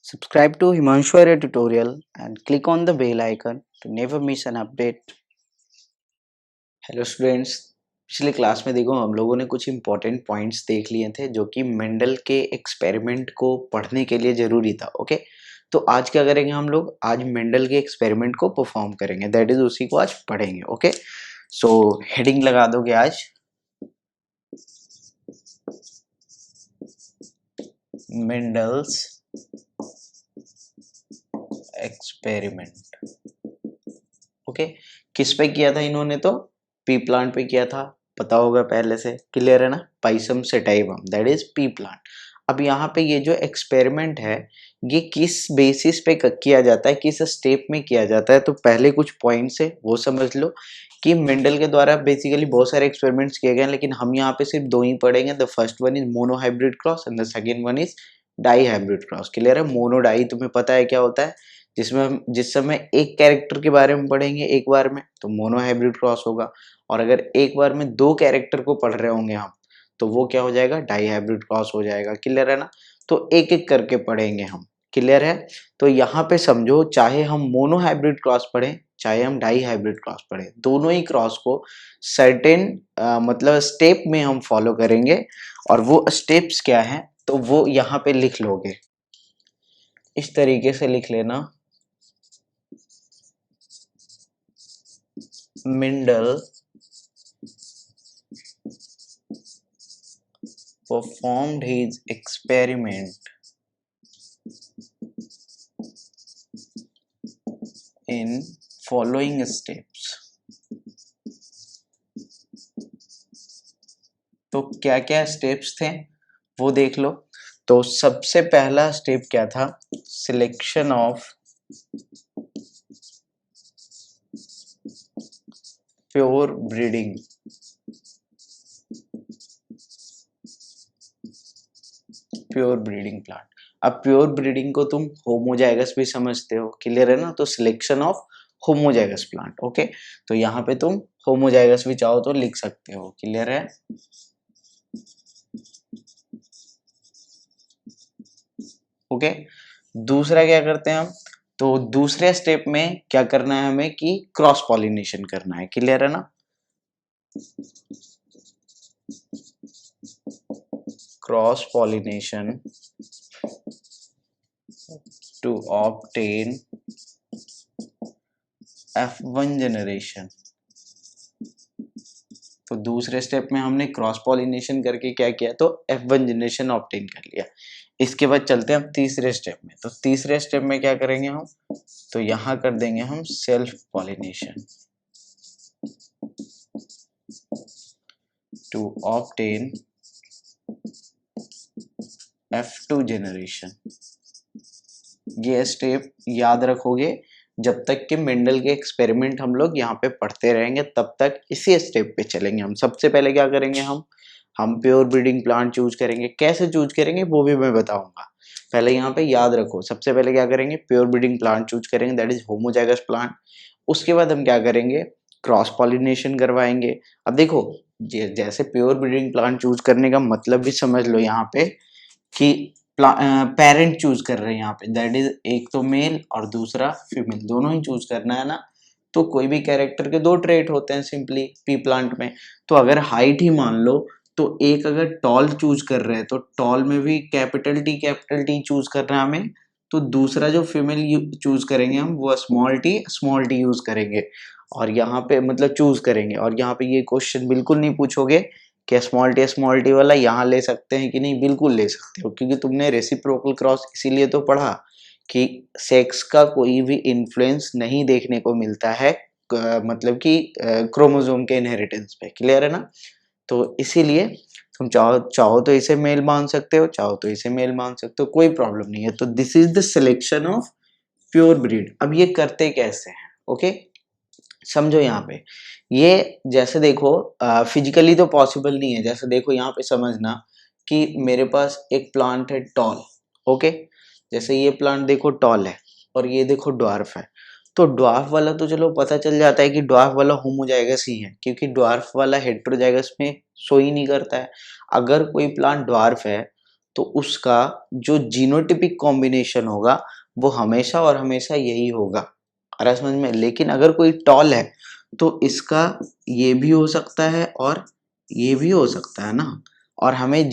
Subscribe to Himanshu Arya tutorial and click on the bell icon to never miss an update. Hello students, पिछले class में देखो हम लोगों ने कुछ इंपॉर्टेंट पॉइंट्स देख लिए थे जो कि मेंडल के एक्सपेरिमेंट को पढ़ने के लिए ज़रूरी था। ओके, तो आज क्या करेंगे हम लोग? आज मेंडल के एक्सपेरिमेंट को परफॉर्म करेंगे, दैट इज उसी को आज पढ़ेंगे। ओके, सो हेडिंग लगा दोगे आज मेंडल्स एक्सपेरिमेंट। ओके, किस पे किया था इन्होंने? तो पी प्लांट पे किया था, पता होगा पहले से, क्लियर है ना? Pisum sativum, that is P plant. अब यहाँ पे ये जो एक्सपेरिमेंट है ये किस बेसिस पे किया जाता है, किस स्टेप में किया जाता है? तो पहले कुछ पॉइंट्स है वो समझ लो कि मेंडल के द्वारा बेसिकली बहुत सारे एक्सपेरिमेंट्स किए गए, लेकिन हम यहाँ पे सिर्फ दो ही पढ़ेंगे। The first one is monohybrid cross and the second one is dihybrid cross. Clear है? मोनो डाई तुम्हें पता है क्या होता है, जिसमें हम जिस समय एक कैरेक्टर के बारे में पढ़ेंगे एक बार में तो मोनो हाइब्रिड क्रॉस होगा, और अगर एक बार में दो कैरेक्टर को पढ़ रहे होंगे हम तो वो क्या हो जाएगा? डाई हाइब्रिड क्रॉस हो जाएगा। क्लियर है ना? तो एक एक करके पढ़ेंगे हम। क्लियर है? तो यहाँ पे समझो, चाहे हम मोनो हाइब्रिड क्रॉस पढ़ें चाहे हम डाई हाइब्रिड क्रॉस पढ़ें, दोनों ही क्रॉस को सर्टेन मतलब स्टेप में हम फॉलो करेंगे, और वो स्टेप्स क्या हैं तो वो यहाँ पे लिख लोगे, इस तरीके से लिख लेना। Mendel performed his experiment in following steps। तो क्या क्या स्टेप्स थे वो देख लो। तो सबसे पहला स्टेप क्या था? Selection of pure breeding. Pure breeding plant. अब प्योर ब्रीडिंग को तुम होमोजाइगस भी समझते हो, क्लियर है ना? तो selection of homozygous plant. Okay, तो यहाँ पे तुम होमोजाइगस भी चाहो तो लिख सकते हो। क्लियर है? ओके, दूसरा क्या करते हैं हम? तो दूसरे स्टेप में क्या करना है हमें कि क्रॉस पॉलिनेशन करना है। क्लियर है ना? Cross pollination to obtain F1 generation. तो दूसरे स्टेप में हमने क्रॉस पॉलिनेशन करके क्या किया? तो F1 जनरेशन ऑब्टेन कर लिया। इसके बाद चलते हैं हम तीसरे स्टेप में। तो तीसरे स्टेप में क्या करेंगे हम? तो यहां कर देंगे हम self pollination to obtain F2 generation. ये स्टेप याद रखोगे जब तक कि मेंडल के एक्सपेरिमेंट हम लोग यहाँ पे पढ़ते रहेंगे, तब तक इसी स्टेप पे चलेंगे हम। सबसे पहले क्या करेंगे हम प्योर ब्रीडिंग प्लांट चूज करेंगे। कैसे चूज करेंगे वो भी मैं बताऊंगा, पहले यहाँ पे याद रखो। सबसे पहले क्या करेंगे? प्योर ब्रीडिंग प्लांट चूज करेंगे, दैट इज होमोजाइगस प्लांट। उसके बाद हम क्या करेंगे? क्रॉस पॉलिनेशन करवाएंगे। अब देखो, जैसे प्योर ब्रीडिंग प्लांट चूज करने का मतलब भी समझ लो यहाँ पे कि पेरेंट चूज कर रहे हैं यहाँ पे, दैट इज एक तो मेल और दूसरा फीमेल, दोनों ही चूज करना है ना। तो कोई भी कैरेक्टर के दो ट्रेट होते हैं सिंपली पी प्लांट में। तो अगर हाइट ही मान लो, तो एक अगर टॉल चूज कर रहे हैं तो टॉल में भी कैपिटल टी चूज करना है हमें। तो दूसरा जो फीमेल चूज करेंगे हम वो स्मॉल टी यूज करेंगे, और यहाँ पे मतलब चूज करेंगे। और यहाँ पे ये क्वेश्चन बिल्कुल नहीं पूछोगे क्या स्मॉल टी वाला यहाँ ले सकते हैं कि नहीं? बिल्कुल ले सकते हो, क्योंकि तुमने रेसिप्रोकल क्रॉस इसीलिए तो पढ़ा कि सेक्स का कोई भी इन्फ्लुएंस नहीं देखने को मिलता है, मतलब कि क्रोमोसोम के इनहेरिटेंस पे। क्लियर है ना? तो इसीलिए तुम चाहो चाहो तो इसे मेल मान सकते हो, चाहो तो इसे मेल मान सकते हो, कोई प्रॉब्लम नहीं है। तो this is the selection of pure breed. अब ये करते कैसे हैं? ओके, समझो यहाँ पे। ये जैसे देखो फिजिकली तो पॉसिबल नहीं है। जैसे देखो यहाँ पे समझना कि मेरे पास एक प्लांट है टॉल। ओके, जैसे ये प्लांट देखो टॉल है और ये देखो ड्वार्फ है। तो ड्वार्फ वाला तो चलो पता चल जाता है कि ड्वार्फ वाला होमोजाइगस ही है, क्योंकि ड्वार्फ वाला हेटेरोजाइगस में शो ही नहीं करता है। अगर कोई प्लांट ड्वार्फ है तो उसका जो जीनोटिपिक कॉम्बिनेशन होगा वो हमेशा और हमेशा यही होगा। आ रहा है समझ में? लेकिन अगर कोई टॉल है तो इसका ये भी हो सकता है और ये भी हो सकता है ना। और हमें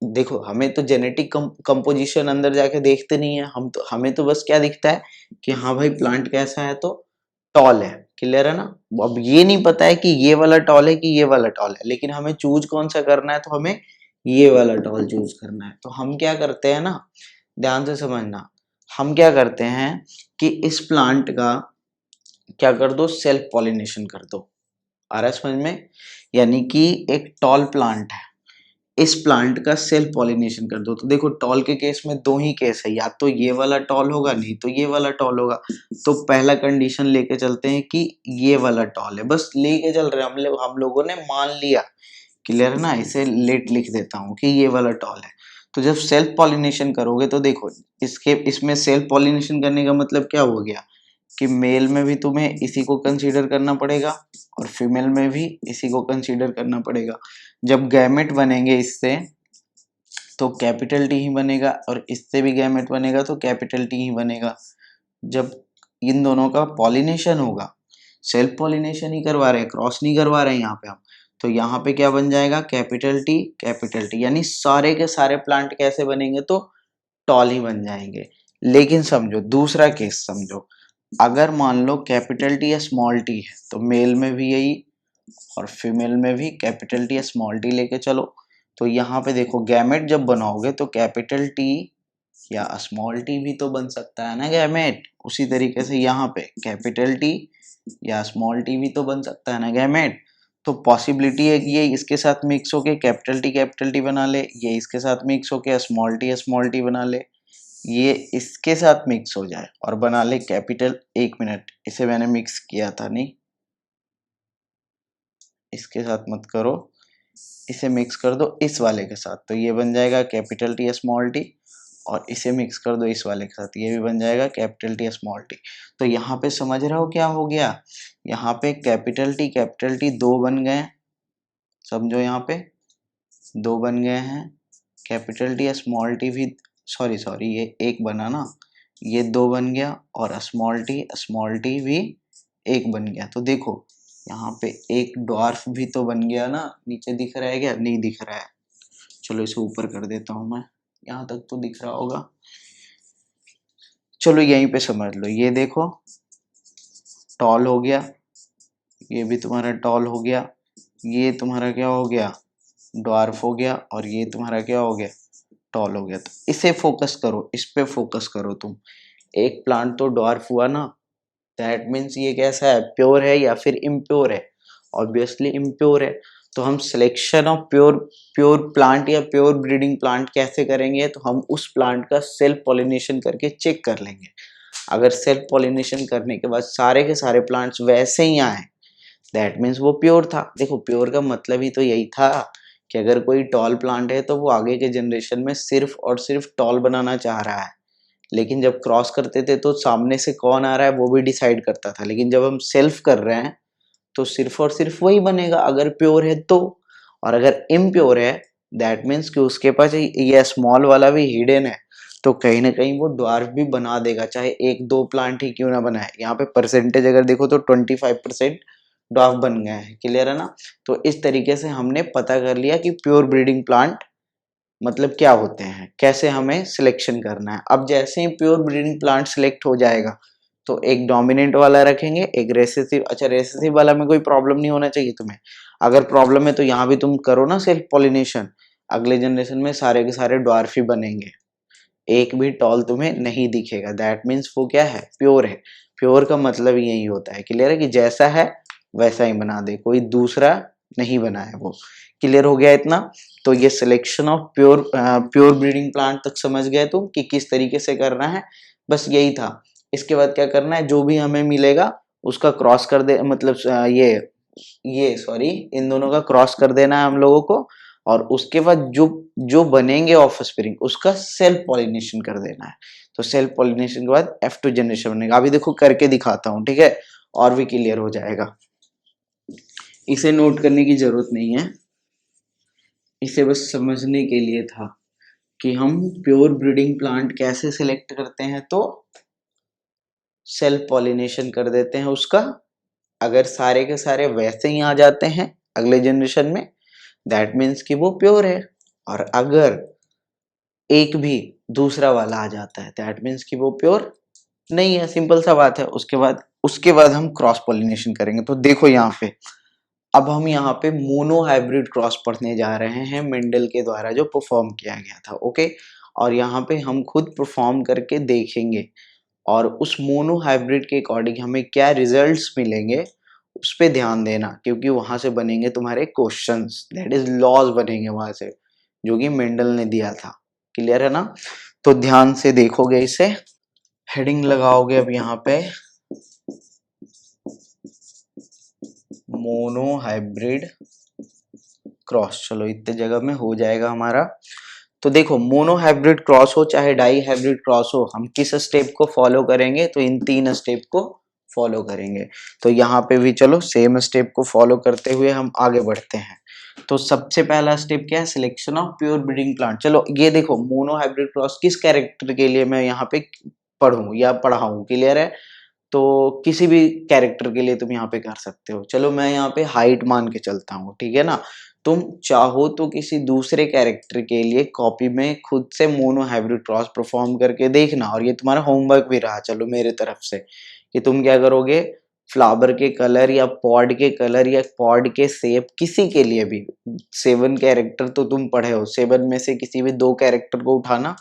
देखो, हमें तो जेनेटिक कंपोजिशन अंदर जाके देखते नहीं है, हमें तो बस क्या दिखता है कि हाँ भाई प्लांट कैसा है तो टॉल है। क्लियर है ना? अब ये नहीं पता है कि ये वाला टॉल है कि ये वाला टॉल है, लेकिन हमें चूज कौन सा करना है, तो हमें ये वाला टॉल चूज करना है। तो हम क्या करते हैं ना, ध्यान से समझना, हम क्या करते हैं कि इस प्लांट का क्या कर दो, सेल्फ पॉलिनेशन कर दो। आ रहा है समझ में? यानी कि एक टॉल प्लांट है, इस प्लांट का सेल्फ पॉलिनेशन कर दो। तो देखो टॉल के केस में दो ही केस है, या तो ये वाला टॉल होगा, नहीं तो ये वाला टॉल होगा। तो पहला कंडीशन लेके चलते हैं कि ये वाला टॉल है, बस लेके चल रहे हैं हम लोगों ने मान लिया। क्लियर है ना? इसे लेट लिख देता हूं कि ये वाला टॉल है। तो जब सेल्फ पॉलिनेशन करोगे तो देखो इसमें सेल्फ पॉलिनेशन करने का मतलब क्या हो गया कि मेल में भी तुम्हें इसी को कंसीडर करना पड़ेगा और फीमेल में भी इसी को कंसीडर करना पड़ेगा। जब गैमेट बनेंगे इससे तो कैपिटल टी ही बनेगा, और इससे भी गैमेट बनेगा तो कैपिटल टी ही बनेगा। जब इन दोनों का पॉलिनेशन होगा, सेल्फ पॉलिनेशन ही करवा रहे हैं, क्रॉस नहीं करवा रहे हैं यहाँ पे हम, तो यहाँ पे क्या बन जाएगा, कैपिटल टी, यानी सारे के सारे प्लांट कैसे बनेंगे, तो टॉल ही बन जाएंगे। लेकिन समझो दूसरा केस समझो, अगर मान लो कैपिटल टी या स्मॉल टी है तो मेल में भी यही और फीमेल में भी कैपिटल टी या स्मॉल टी लेके चलो। तो यहाँ पे देखो गैमेट जब बनाओगे तो कैपिटल टी या स्मॉल टी भी तो बन सकता है ना गैमेट। उसी तरीके से यहाँ पे कैपिटल टी या स्मॉल टी भी तो बन सकता है ना गैमेट। तो पॉसिबिलिटी है कि ये इसके साथ मिक्स होके कैपिटल टी बना ले, ये इसके साथ मिक्स होके स्मॉल टी बना ले, ये इसके साथ मिक्स हो जाए और बना ले कैपिटल। एक मिनट, इसे मैंने मिक्स किया था, नहीं इसके साथ मत करो, इसे मिक्स कर दो इस वाले के साथ, तो ये बन जाएगा कैपिटल टी स्मॉल टी, और इसे मिक्स कर दो इस वाले के साथ, ये भी बन जाएगा कैपिटल टी स्मॉल टी। तो यहाँ पे समझ रहे हो क्या हो गया, यहाँ पे कैपिटल टी दो बन गए, समझो यहाँ पे दो बन गए हैं, कैपिटल टी स्मॉल टी भी, सॉरी ये एक बना ना, ये दो बन गया, और स्मॉल टी भी एक बन गया। तो देखो यहाँ पे एक ड्वार्फ भी तो बन गया ना, नीचे दिख रहा है क्या, नहीं दिख रहा है, चलो इसे ऊपर कर देता हूं मैं, यहाँ तक तो दिख रहा होगा। चलो यहीं पे समझ लो, ये देखो टॉल हो गया, ये भी तुम्हारा टॉल हो गया, ये तुम्हारा क्या हो गया, ड्वार्फ हो गया, और ये तुम्हारा क्या हो गया, टॉल हो गया। तो इसे फोकस करो, इस पे फोकस करो तुम। एक प्लांट तो ड्वार्फ हुआ ना, दैट मीन्स ये कैसा है, प्योर है या फिर इम्प्योर है, ऑब्वियसली इम्प्योर है। तो हम सिलेक्शन ऑफ प्योर प्लांट या प्योर ब्रीडिंग प्लांट कैसे करेंगे, तो हम उस प्लांट का सेल्फ पॉलिनेशन करके चेक कर लेंगे। अगर सेल्फ पॉलिनेशन करने के बाद सारे के सारे प्लांट्स वैसे ही आए, दैट मीन्स वो प्योर था। देखो प्योर का मतलब ही तो यही था कि अगर कोई टॉल प्लांट है तो वो आगे के जनरेशन में सिर्फ और सिर्फ टॉल बनाना चाह रहा है, लेकिन जब क्रॉस करते थे तो सामने से कौन आ रहा है वो भी डिसाइड करता था, लेकिन जब हम सेल्फ कर रहे हैं तो सिर्फ और सिर्फ वही बनेगा अगर प्योर है तो। और अगर इम्प्योर है दैट मीन्स कि उसके पास ये स्मॉल वाला भी हिडन है, तो कहीं ना कहीं वो ड्वार्फ भी बना देगा, चाहे एक दो प्लांट ही क्यों ना बनाए। यहाँ पे परसेंटेज अगर देखो तो 25% ड्वार्फ बन गए हैं। क्लियर है ना? तो इस तरीके से हमने पता कर लिया कि प्योर ब्रीडिंग प्लांट मतलब क्या होते हैं, कैसे हमें सिलेक्शन करना है। अब जैसे ही प्योर ब्रीडिंग प्लांट सिलेक्ट हो जाएगा तो एक डोमिनेंट वाला रखेंगे, एक रेसेसिव। अच्छा रेसेसिव वाला में कोई प्रॉब्लम नहीं होना चाहिए तुम्हें, अगर प्रॉब्लम है तो यहाँ भी तुम करो ना सेल्फ पॉलिनेशन, अगले जनरेशन में सारे के सारे ड्वार्फ ही बनेंगे, एक भी टॉल तुम्हें नहीं दिखेगा, दैट मीन्स वो क्या है, प्योर है। प्योर का मतलब यही होता है, क्लियर है, कि जैसा है वैसा ही बना दे, कोई दूसरा नहीं बना है वो। क्लियर हो गया इतना? तो ये selection of pure breeding plant तक समझ गए तुम कि किस तरीके से करना है, बस यही था। इसके बाद क्या करना है, जो भी हमें मिलेगा उसका क्रॉस कर दे, मतलब ये सॉरी इन दोनों का क्रॉस कर देना है हम लोगों को, और उसके बाद जो जो बनेंगे ऑफस्प्रिंग उसका सेल्फ पॉलिनेशन कर देना है। तो सेल्फ पॉलिनेशन के बाद F2 जनरेशन बनेगा। अभी देखो करके दिखाता हूँ, ठीक है, और भी क्लियर हो जाएगा। इसे नोट करने की जरूरत नहीं है, इसे बस समझने के लिए था कि हम प्योर ब्रीडिंग प्लांट कैसे सिलेक्ट करते हैं, तो सेल्फ पॉलिनेशन कर देते हैं उसका। अगर सारे के सारे वैसे ही आ जाते हैं अगले जनरेशन में, दैट मीन्स कि वो प्योर है। और अगर एक भी दूसरा वाला आ जाता है, दैट मीन्स कि वो प्योर नहीं है। सिंपल सा बात है। उसके बाद हम क्रॉस पॉलिनेशन करेंगे। तो देखो यहाँ पे, अब हम यहाँ पे मोनो हाइब्रिड क्रॉस पढ़ने जा रहे हैं मेंडल के द्वारा जो परफॉर्म किया गया था। ओके, और यहाँ पे हम खुद परफॉर्म करके देखेंगे और उस मोनो हाइब्रिड के अकॉर्डिंग हमें क्या रिजल्ट्स मिलेंगे उस पे ध्यान देना, क्योंकि वहां से बनेंगे तुम्हारे क्वेश्चंस, दैट इज लॉज बनेंगे वहां से, जो कि मेंडल ने दिया था। क्लियर है ना? तो ध्यान से देखोगे इसे, हेडिंग लगाओगे अब यहाँ पे मोनो हाइब्रिड क्रॉस। चलो इतने जगह में हो जाएगा हमारा। तो देखो, मोनो हाइब्रिड क्रॉस हो चाहे डाई हाइब्रिड क्रॉस हो, हम किस स्टेप को फॉलो करेंगे? तो इन 3 स्टेप को फॉलो करेंगे। तो यहाँ पे भी चलो सेम स्टेप को फॉलो करते हुए हम आगे बढ़ते हैं। तो सबसे पहला स्टेप क्या है? Selection of pure breeding plant. चलो ये देखो, मोनो हाइब्रिड क्रॉस किस कैरेक्टर के लिए मैं यहाँ पे पढ़ूं या पढ़ाऊं, क्लियर है? तो किसी भी कैरेक्टर के लिए तुम यहाँ पे कर सकते हो। चलो मैं यहाँ पे हाइट मान के चलता हूँ, ठीक है ना? तुम चाहो तो किसी दूसरे कैरेक्टर के लिए कॉपी में खुद से मोनो हाइब्रिड क्रॉस परफॉर्म करके देखना, और ये तुम्हारा होमवर्क भी रहा चलो मेरे तरफ से, कि तुम क्या करोगे, फ्लावर के कलर या पॉड के कलर या पॉड के शेप किसी के लिए भी, 7 कैरेक्टर तो तुम पढ़े हो, 7 में से किसी भी 2 कैरेक्टर को उठाना,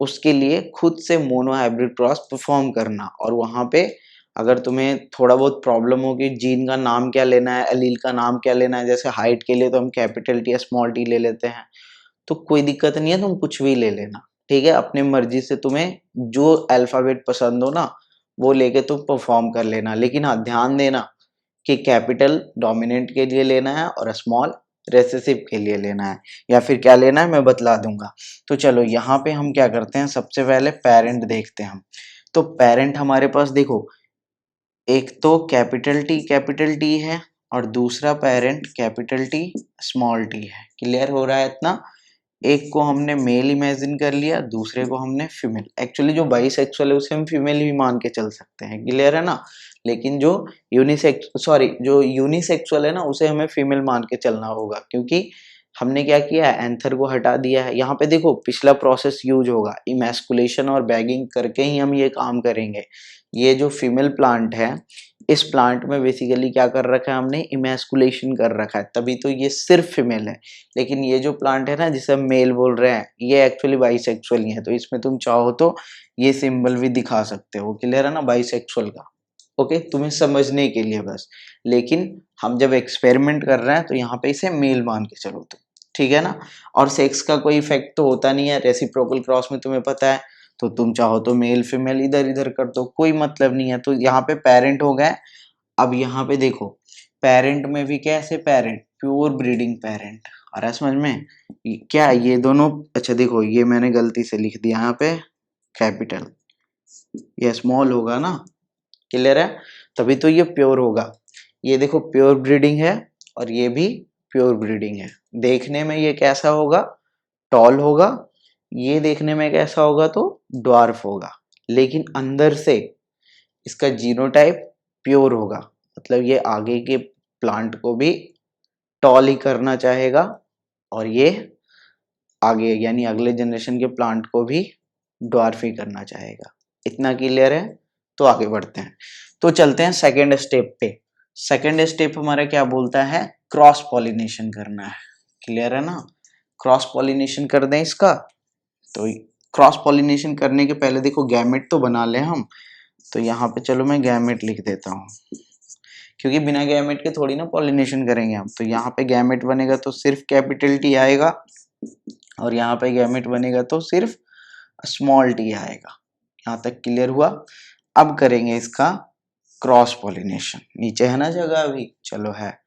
उसके लिए खुद से मोनो हाइब्रिड क्रॉस परफॉर्म करना। और वहां पे अगर तुम्हें थोड़ा बहुत प्रॉब्लम हो कि जीन का नाम क्या लेना है, एलील का नाम क्या लेना है, जैसे हाइट के लिए तो हम कैपिटल टी या स्मॉल टी ले लेते हैं, तो कोई दिक्कत नहीं है, तुम कुछ भी ले लेना, ठीक है? अपने मर्जी से तुम्हें जो अल्फाबेट पसंद हो ना, वो लेके तुम परफॉर्म कर लेना। लेकिन हाँ, ध्यान देना कि कैपिटल डोमिनेंट के लिए लेना है और स्मॉल रेसेसिव के लिए लेना है, या फिर क्या लेना है मैं बतला दूंगा। तो चलो यहाँ पे हम क्या करते हैं, सबसे पहले पेरेंट देखते हैं हम। तो पेरेंट हमारे पास देखो, एक तो कैपिटल टी है और दूसरा parent capital T small T है। क्लियर हो रहा है इतना? एक को हमने मेल इमेजिन कर लिया, दूसरे को हमने फीमेल। एक्चुअली जो बाइसेक्सुअल है उसे हम फीमेल भी मान के चल सकते हैं, क्लियर है ना? लेकिन जो यूनिसेक्सुअल है ना, उसे हमें फीमेल मान के चलना होगा, क्योंकि हमने क्या किया है, एंथर को हटा दिया है। यहाँ पे देखो पिछला प्रोसेस यूज होगा, इमैस्कुलेशन और बैगिंग करके ही हम ये काम करेंगे। ये जो फीमेल प्लांट है, इस प्लांट में बेसिकली क्या कर रखा है हमने, इमैस्कुलेशन कर रखा है, तभी तो ये सिर्फ फीमेल है। लेकिन ये जो प्लांट है ना जिसे हम मेल बोल रहे हैं, ये एक्चुअली बाइसेक्सुअल ही है। तो इसमें तुम चाहो तो ये सिंबल भी दिखा सकते हो, क्लियर है ना, बाइसेक्सुअल का। ओके, तुम्हें समझने के लिए बस। लेकिन हम जब एक्सपेरिमेंट कर रहे हैं तो यहाँ पे इसे मेल मान के चलो तुम, ठीक है ना? और सेक्स का कोई इफेक्ट तो होता नहीं है रेसिप्रोकल क्रॉस में, तुम्हें पता है। तो तुम चाहो तो मेल फीमेल इधर इधर कर दो, कोई मतलब नहीं है। तो यहाँ पे पेरेंट हो गए। अब यहाँ पे देखो, पेरेंट में भी कैसे, पेरेंट प्योर ब्रीडिंग पेरेंट, आ रहा है समझ में? क्या ये दोनों, अच्छा देखो ये मैंने गलती से लिख दिया यहाँ पे कैपिटल, ये स्मॉल होगा ना, क्लियर है? तभी तो ये प्योर होगा। ये देखो प्योर ब्रीडिंग है और ये भी प्योर ब्रीडिंग है। देखने में ये कैसा होगा, टॉल होगा। ये देखने में कैसा होगा, तो ड्वार्फ होगा। लेकिन अंदर से इसका जीनोटाइप प्योर होगा, मतलब ये आगे के प्लांट को भी टॉल ही करना चाहेगा, और ये आगे यानी अगले जनरेशन के प्लांट को भी ड्वार्फ ही करना चाहेगा। इतना क्लियर है? तो आगे बढ़ते हैं। तो चलते हैं सेकेंड स्टेप पे। सेकेंड स्टेप हमारा क्या बोलता है, क्रॉस पॉलिनेशन करना है। क्लियर है ना? क्रॉस पॉलिनेशन कर दें इसका। तो क्रॉस पॉलिनेशन करने के पहले देखो गैमेट तो बना ले हम। तो यहाँ पे चलो मैं गैमेट लिख देता हूँ, क्योंकि बिना गैमेट के थोड़ी ना पॉलिनेशन करेंगे हम। तो यहाँ पे गैमेट बनेगा तो सिर्फ कैपिटल टी आएगा, और यहाँ पे गैमेट बनेगा तो सिर्फ स्मॉल टी आएगा। यहाँ तक क्लियर हुआ? अब करेंगे इसका क्रॉस पॉलिनेशन। नीचे है ना जगह अभी? चलो है।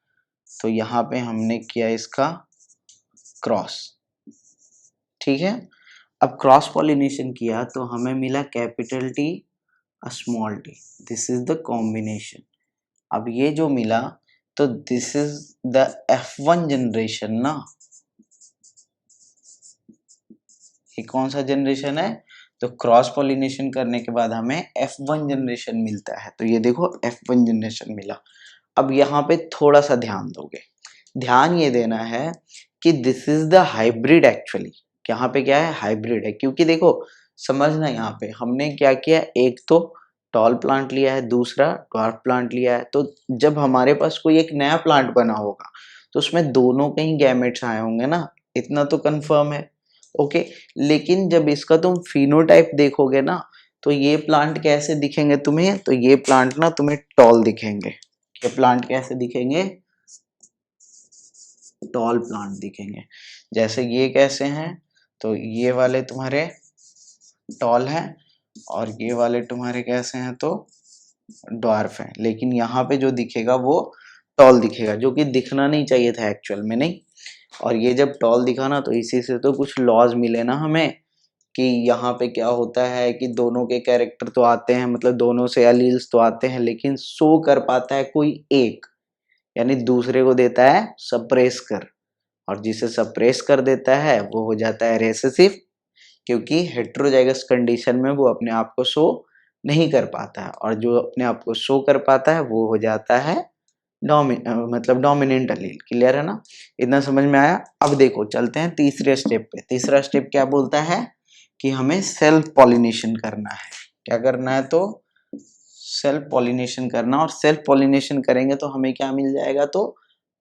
तो यहाँ पे हमने किया इसका क्रॉस, ठीक है? अब क्रॉस पॉलिनेशन किया तो हमें मिला capital T small T, this is the combination. अब ये जो मिला, तो this is the F1 generation ना, ये कौन सा जनरेशन है, तो क्रॉस पॉलिनेशन करने के बाद हमें F1 जनरेशन मिलता है। तो ये देखो F1 जनरेशन मिला। अब यहाँ पे थोड़ा सा ध्यान दोगे, ध्यान ये देना है कि this is the hybrid actually. यहाँ पे क्या है, हाइब्रिड है, क्योंकि देखो समझना यहाँ पे हमने क्या किया, एक तो टॉल प्लांट लिया है, दूसरा ड्वार्फ प्लांट लिया है। तो जब हमारे पास कोई एक नया प्लांट बना होगा तो उसमें दोनों के ही गैमेट्स आए होंगे ना, इतना तो कंफर्म है। ओके, लेकिन जब इसका तुम फिनोटाइप देखोगे ना, तो ये प्लांट कैसे दिखेंगे तुम्हें, तो ये प्लांट ना तुम्हें टॉल दिखेंगे। ये प्लांट कैसे दिखेंगे, टॉल प्लांट दिखेंगे। जैसे ये कैसे हैं, तो ये वाले तुम्हारे टॉल हैं और ये वाले तुम्हारे कैसे हैं, तो ड्वार्फ हैं। लेकिन यहाँ पे जो दिखेगा वो टॉल दिखेगा, जो कि दिखना नहीं चाहिए था एक्चुअल में, नहीं। और ये जब टॉल दिखा ना, तो इसी से तो कुछ लॉज मिले ना हमें, कि यहाँ पे क्या होता है कि दोनों के कैरेक्टर तो आते हैं, मतलब दोनों से एलील्स तो आते हैं, लेकिन शो कर पाता है कोई एक, यानी दूसरे को देता है सप्रेस कर, और जिसे सप्रेस कर देता है वो हो जाता है रेसेसिव, क्योंकि हेट्रोजाइगस कंडीशन में वो अपने आप को शो नहीं कर पाता है, और जो अपने आप को शो कर पाता है वो हो जाता है मतलब डोमिनेंट एलील। क्लियर है ना, इतना समझ में आया। अब देखो चलते हैं तीसरे स्टेप पे। तीसरा स्टेप क्या बोलता है कि हमें सेल्फ पॉलिनेशन करना है। क्या करना है, तो सेल्फ पॉलिनेशन करना, और सेल्फ पॉलिनेशन करेंगे तो हमें क्या मिल जाएगा, तो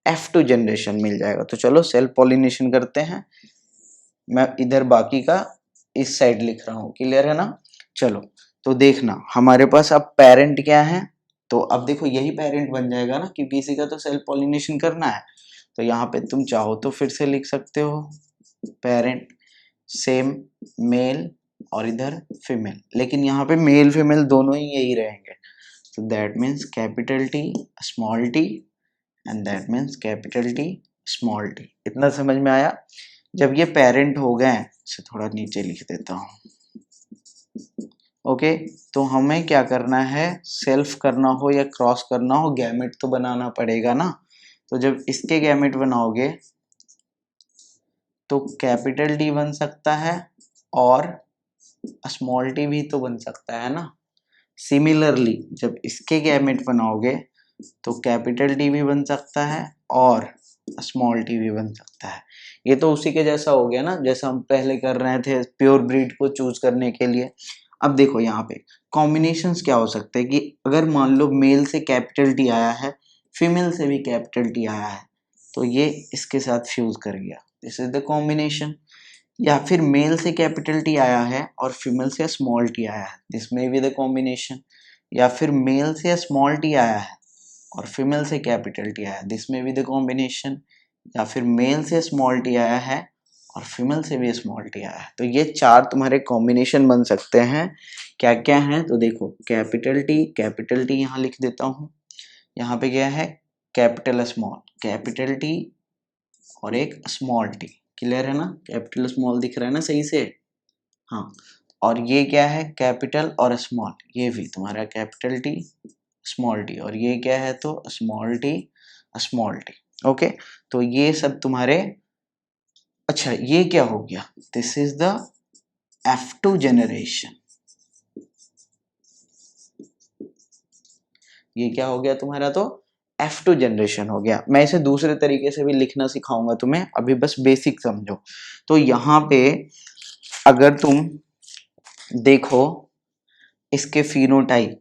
F2 जनरेशन मिल जाएगा। तो चलो सेल्फ पॉलिनेशन करते हैं। मैं इधर बाकी का इस साइड लिख रहा हूँ, क्लियर है ना। चलो तो देखना हमारे पास अब पेरेंट क्या है, तो अब देखो यही पेरेंट बन जाएगा ना, क्योंकि इसी का तो सेल्फ पॉलिनेशन करना है। तो यहाँ पे तुम चाहो तो फिर से लिख सकते हो पेरेंट सेम मेल और इधर फीमेल, लेकिन यहाँ पे मेल फीमेल दोनों ही यही रहेंगे। तो that means capital T small t and that means capital T small t। इतना समझ में आया। जब ये पेरेंट हो गए, इसे थोड़ा नीचे लिख देता हूँ। ओके, तो हमें क्या करना है, सेल्फ करना हो या क्रॉस करना हो, गैमेट तो बनाना पड़ेगा ना। तो जब इसके गैमेट बनाओगे तो कैपिटल T बन सकता है और स्मॉल t भी तो बन सकता है ना। सिमिलरली जब इसके गैमेट बनाओगे तो कैपिटल T भी बन सकता है और स्मॉल t भी बन सकता है। ये तो उसी के जैसा हो गया ना, जैसा हम पहले कर रहे थे प्योर ब्रीड को चूज करने के लिए। अब देखो यहाँ पे कॉम्बिनेशंस क्या हो सकते हैं, कि अगर मान लो मेल से कैपिटल T आया है, फीमेल से भी कैपिटल T आया है, तो ये इसके साथ फ्यूज कर गया, दिस इज द कॉम्बिनेशन। या फिर मेल से कैपिटल T आया है और फीमेल से स्मॉल t आया है, दिस में भी द कॉम्बिनेशन। या फिर मेल से स्मॉल t आया है और फीमेल से कैपिटल T आया है, दिस में भी द कॉम्बिनेशन। या फिर मेल से स्मॉल t आया है और फीमेल से भी स्मॉल t आया है। तो ये चार तुम्हारे कॉम्बिनेशन बन सकते हैं। क्या क्या है, तो देखो कैपिटल T यहाँ लिख देता हूँ। यहाँ पे क्या है, कैपिटल T और एक स्मॉल t। क्लियर है ना, कैपिटल स्मॉल दिख रहा है ना सही से। हाँ, और ये क्या है, कैपिटल और स्मॉल, ये भी तुम्हारा कैपिटल T स्मॉल t, और ये क्या है, तो स्मॉल t। ओके, तो ये सब तुम्हारे। अच्छा ये क्या हो गया, this is the F2 generation. ये क्या हो गया तुम्हारा, तो F2 जनरेशन हो गया। मैं इसे दूसरे तरीके से भी लिखना सिखाऊंगा तुम्हें, अभी बस बेसिक समझो। तो यहाँ पे अगर तुम देखो इसके फिनोटाइप,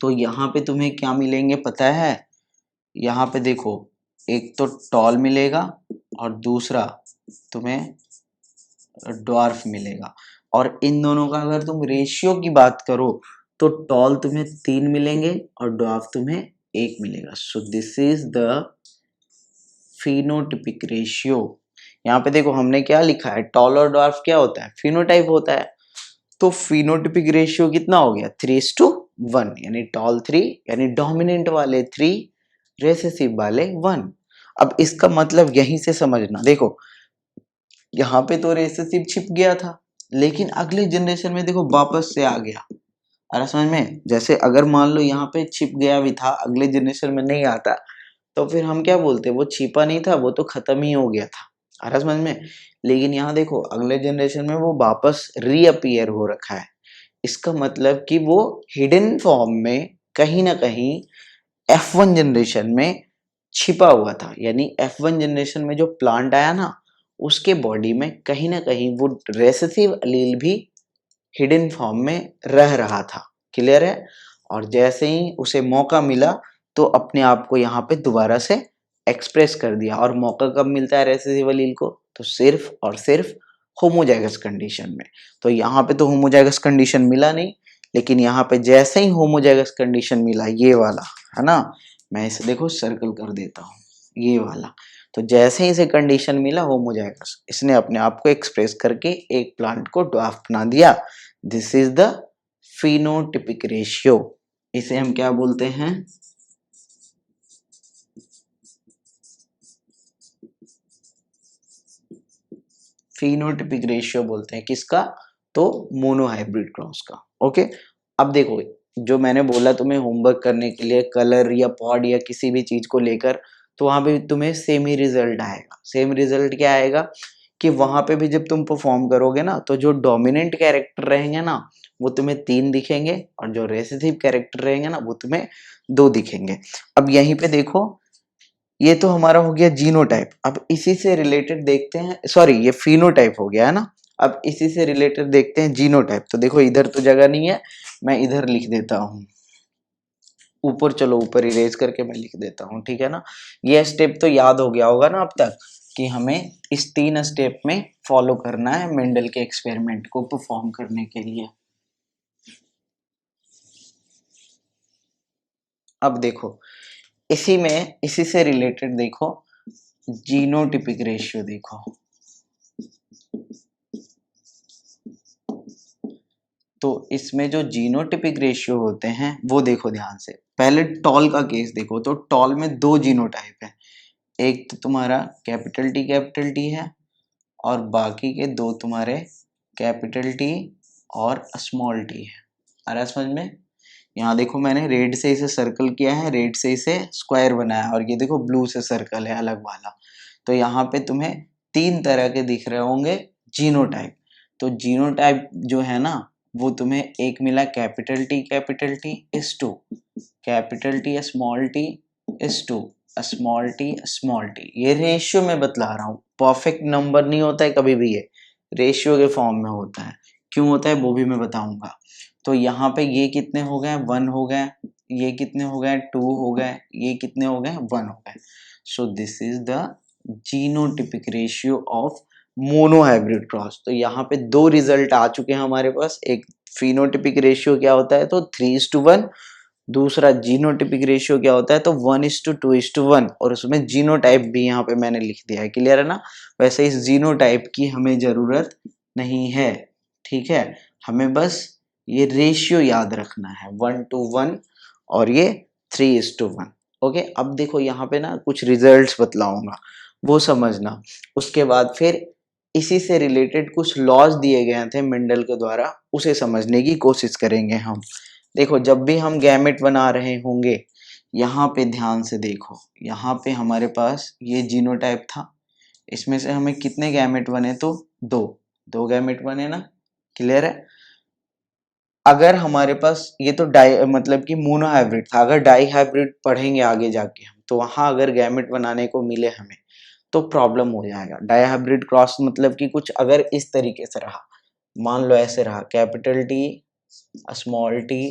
तो यहाँ पे तुम्हें क्या मिलेंगे पता है। यहाँ पे देखो एक तो टॉल मिलेगा और दूसरा तुम्हें ड्वार्फ मिलेगा, और इन दोनों का अगर तुम रेशियो की बात करो तो टॉल तुम्हें 3 मिलेंगे और ड्वार्फ तुम्हें 1 मिलेगा। So this is the phenotypic ratio. यहाँ पे देखो हमने क्या लिखा है, टॉल और ड्वार्फ क्या होता है, फिनोटाइप होता है। तो फिनोटिपिक रेशियो कितना हो गया, 3:1, यानी टॉल 3 यानी डोमिनेंट वाले 3, रेसेसिव वाले 1। अब इसका मतलब यहीं से समझना, देखो यहाँ पे तो रेसेसिव छिप गया था, लेकिन अगले जनरेशन में देखो वापस से आ गया। अरे समझ में, जैसे अगर मान लो यहाँ पे छिप गया भी था, अगले जनरेशन में नहीं आता, तो फिर हम क्या बोलते, वो छिपा नहीं था, वो तो खत्म ही हो गया था। आ रहा समझ में। लेकिन यहाँ देखो अगले जनरेशन में वो वापस रीअपियर हो रखा है, इसका मतलब कि वो हिडन फॉर्म में कहीं ना कहीं F1 जनरेशन में छिपा हुआ था। यानी F1 जनरेशन में जो प्लांट आया ना, उसके बॉडी में कहीं ना कहीं वो रेसेसिव अलील भी हिडन फॉर्म में रह रहा था। क्लियर है। और जैसे ही उसे मौका मिला तो अपने आप को यहाँ पे दोबारा से एक्सप्रेस कर दिया। और मौका कब मिलता है रेसेसिव अलील को? तो सिर्फ और सिर्फ होमोजाइगस कंडीशन में। तो यहाँ पे तो होमोजाइगस कंडीशन मिला नहीं, लेकिन यहाँ पे जैसे ही होमोजाइगस कंडीशन मिला, ये वाला है ना, मैं इसे देखो सर्कल कर देता हूँ, ये वाला। तो जैसे ही इसे कंडीशन मिला होमोजाइगस, इसने अपने आप को एक्सप्रेस करके एक प्लांट को ड्वार्फ बना दिया। This is the phenotypic ratio. इसे हम क्या बोलते हैं? फिनोटिपिक रेशियो बोलते हैं। किसका? तो मोनोहाइब्रिड क्रॉस का। ओके। अब देखो, जो मैंने बोला तुम्हें होमवर्क करने के लिए कलर या पॉड या किसी भी चीज को लेकर, तो वहां पे तुम्हें सेम ही रिजल्ट आएगा। सेम रिजल्ट क्या आएगा कि वहां पे भी जब तुम परफॉर्म करोगे ना, तो जो डोमिनेंट कैरेक्टर रहेंगे ना, वो तुम्हें 3 दिखेंगे, और जो रेसेसिव कैरेक्टर रहेंगे ना, वो तुम्हें 2 दिखेंगे। अब यहीं पे देखो, ये तो हमारा हो गया जीनोटाइप। अब इसी से रिलेटेड देखते हैं, सॉरी ये फिनोटाइप हो गया है ना। अब इसी से रिलेटेड देखते हैं जीनोटाइप। तो देखो इधर तो जगह नहीं है, मैं इधर लिख देता हूँ ऊपर। चलो ऊपर इरेज करके मैं लिख देता हूँ, ठीक है ना। ये स्टेप तो याद हो गया होगा ना अब तक, कि हमें इस 3 स्टेप में फॉलो करना है मेंडल के एक्सपेरिमेंट को परफॉर्म करने के लिए। अब देखो इसी से रिलेटेड देखो, जीनोटिपिक रेशियो देखो। तो इसमें जो जीनोटिपिक रेशियो होते हैं वो देखो ध्यान से। पहले टॉल का केस देखो, तो टॉल में 2 जीनोटाइप है। एक तो तुम्हारा कैपिटल टी है, और बाकी के 2 तुम्हारे कैपिटल टी और स्मॉल टी है। आ रहा है समझ में। यहाँ देखो मैंने रेड से इसे सर्कल किया है, रेड से इसे स्क्वायर बनाया, और ये देखो ब्लू से सर्कल है अलग वाला। तो यहाँ पे तुम्हें 3 तरह के दिख रहे होंगे जीनोटाइप। तो जीनोटाइप जो है ना, वो तुम्हें एक मिला capital T is to capital T small T is to small T. ये रेशियो में बतला रहा हूँ, परफेक्ट नंबर नहीं होता है कभी भी, ये रेशियो के फॉर्म में होता है। क्यों होता है वो भी मैं बताऊंगा। तो यहाँ पे ये कितने हो गए? 1 हो गए। ये कितने हो गए? 2 हो गए। ये कितने हो गए? 1 हो गए। So this is the genotypic ratio of monohybrid cross. तो यहाँ पे 2 रिजल्ट आ चुके हैं हमारे पास। एक फिनोटिपिक रेशियो क्या होता है, तो 3:1। दूसरा जीनोटिपिक रेशियो क्या होता है, तो 1:2:1। और उसमें जीनोटाइप भी यहाँ पे मैंने लिख दिया है। क्लियर है ना। वैसे इस जीनोटाइप की हमें जरूरत नहीं है, ठीक है। हमें बस ये रेशियो याद रखना है, 1:1 और ये 3:1। ओके। अब देखो यहाँ पे ना कुछ रिजल्ट्स बतलाऊंगा, वो समझना। उसके बाद फिर इसी से रिलेटेड कुछ लॉज दिए गए थे मेंडल के द्वारा, उसे समझने की कोशिश करेंगे हम। देखो जब भी हम गैमेट बना रहे होंगे, यहाँ पे ध्यान से देखो, यहाँ पे हमारे पास ये जीनोटाइप था। इसमें से हमें कितने गैमेट बने? तो 2 गैमेट बने ना। क्लियर है। अगर हमारे पास ये तो डाई मतलब कि मोनो हाइब्रिड था, अगर डाई हाइब्रिड पढ़ेंगे आगे जाके हम, तो वहां अगर गैमेट बनाने को मिले हमें तो प्रॉब्लम हो जाएगा। डाई हाइब्रिड क्रॉस मतलब कि कुछ अगर इस तरीके से रहा, मान लो ऐसे रहा, capital T small T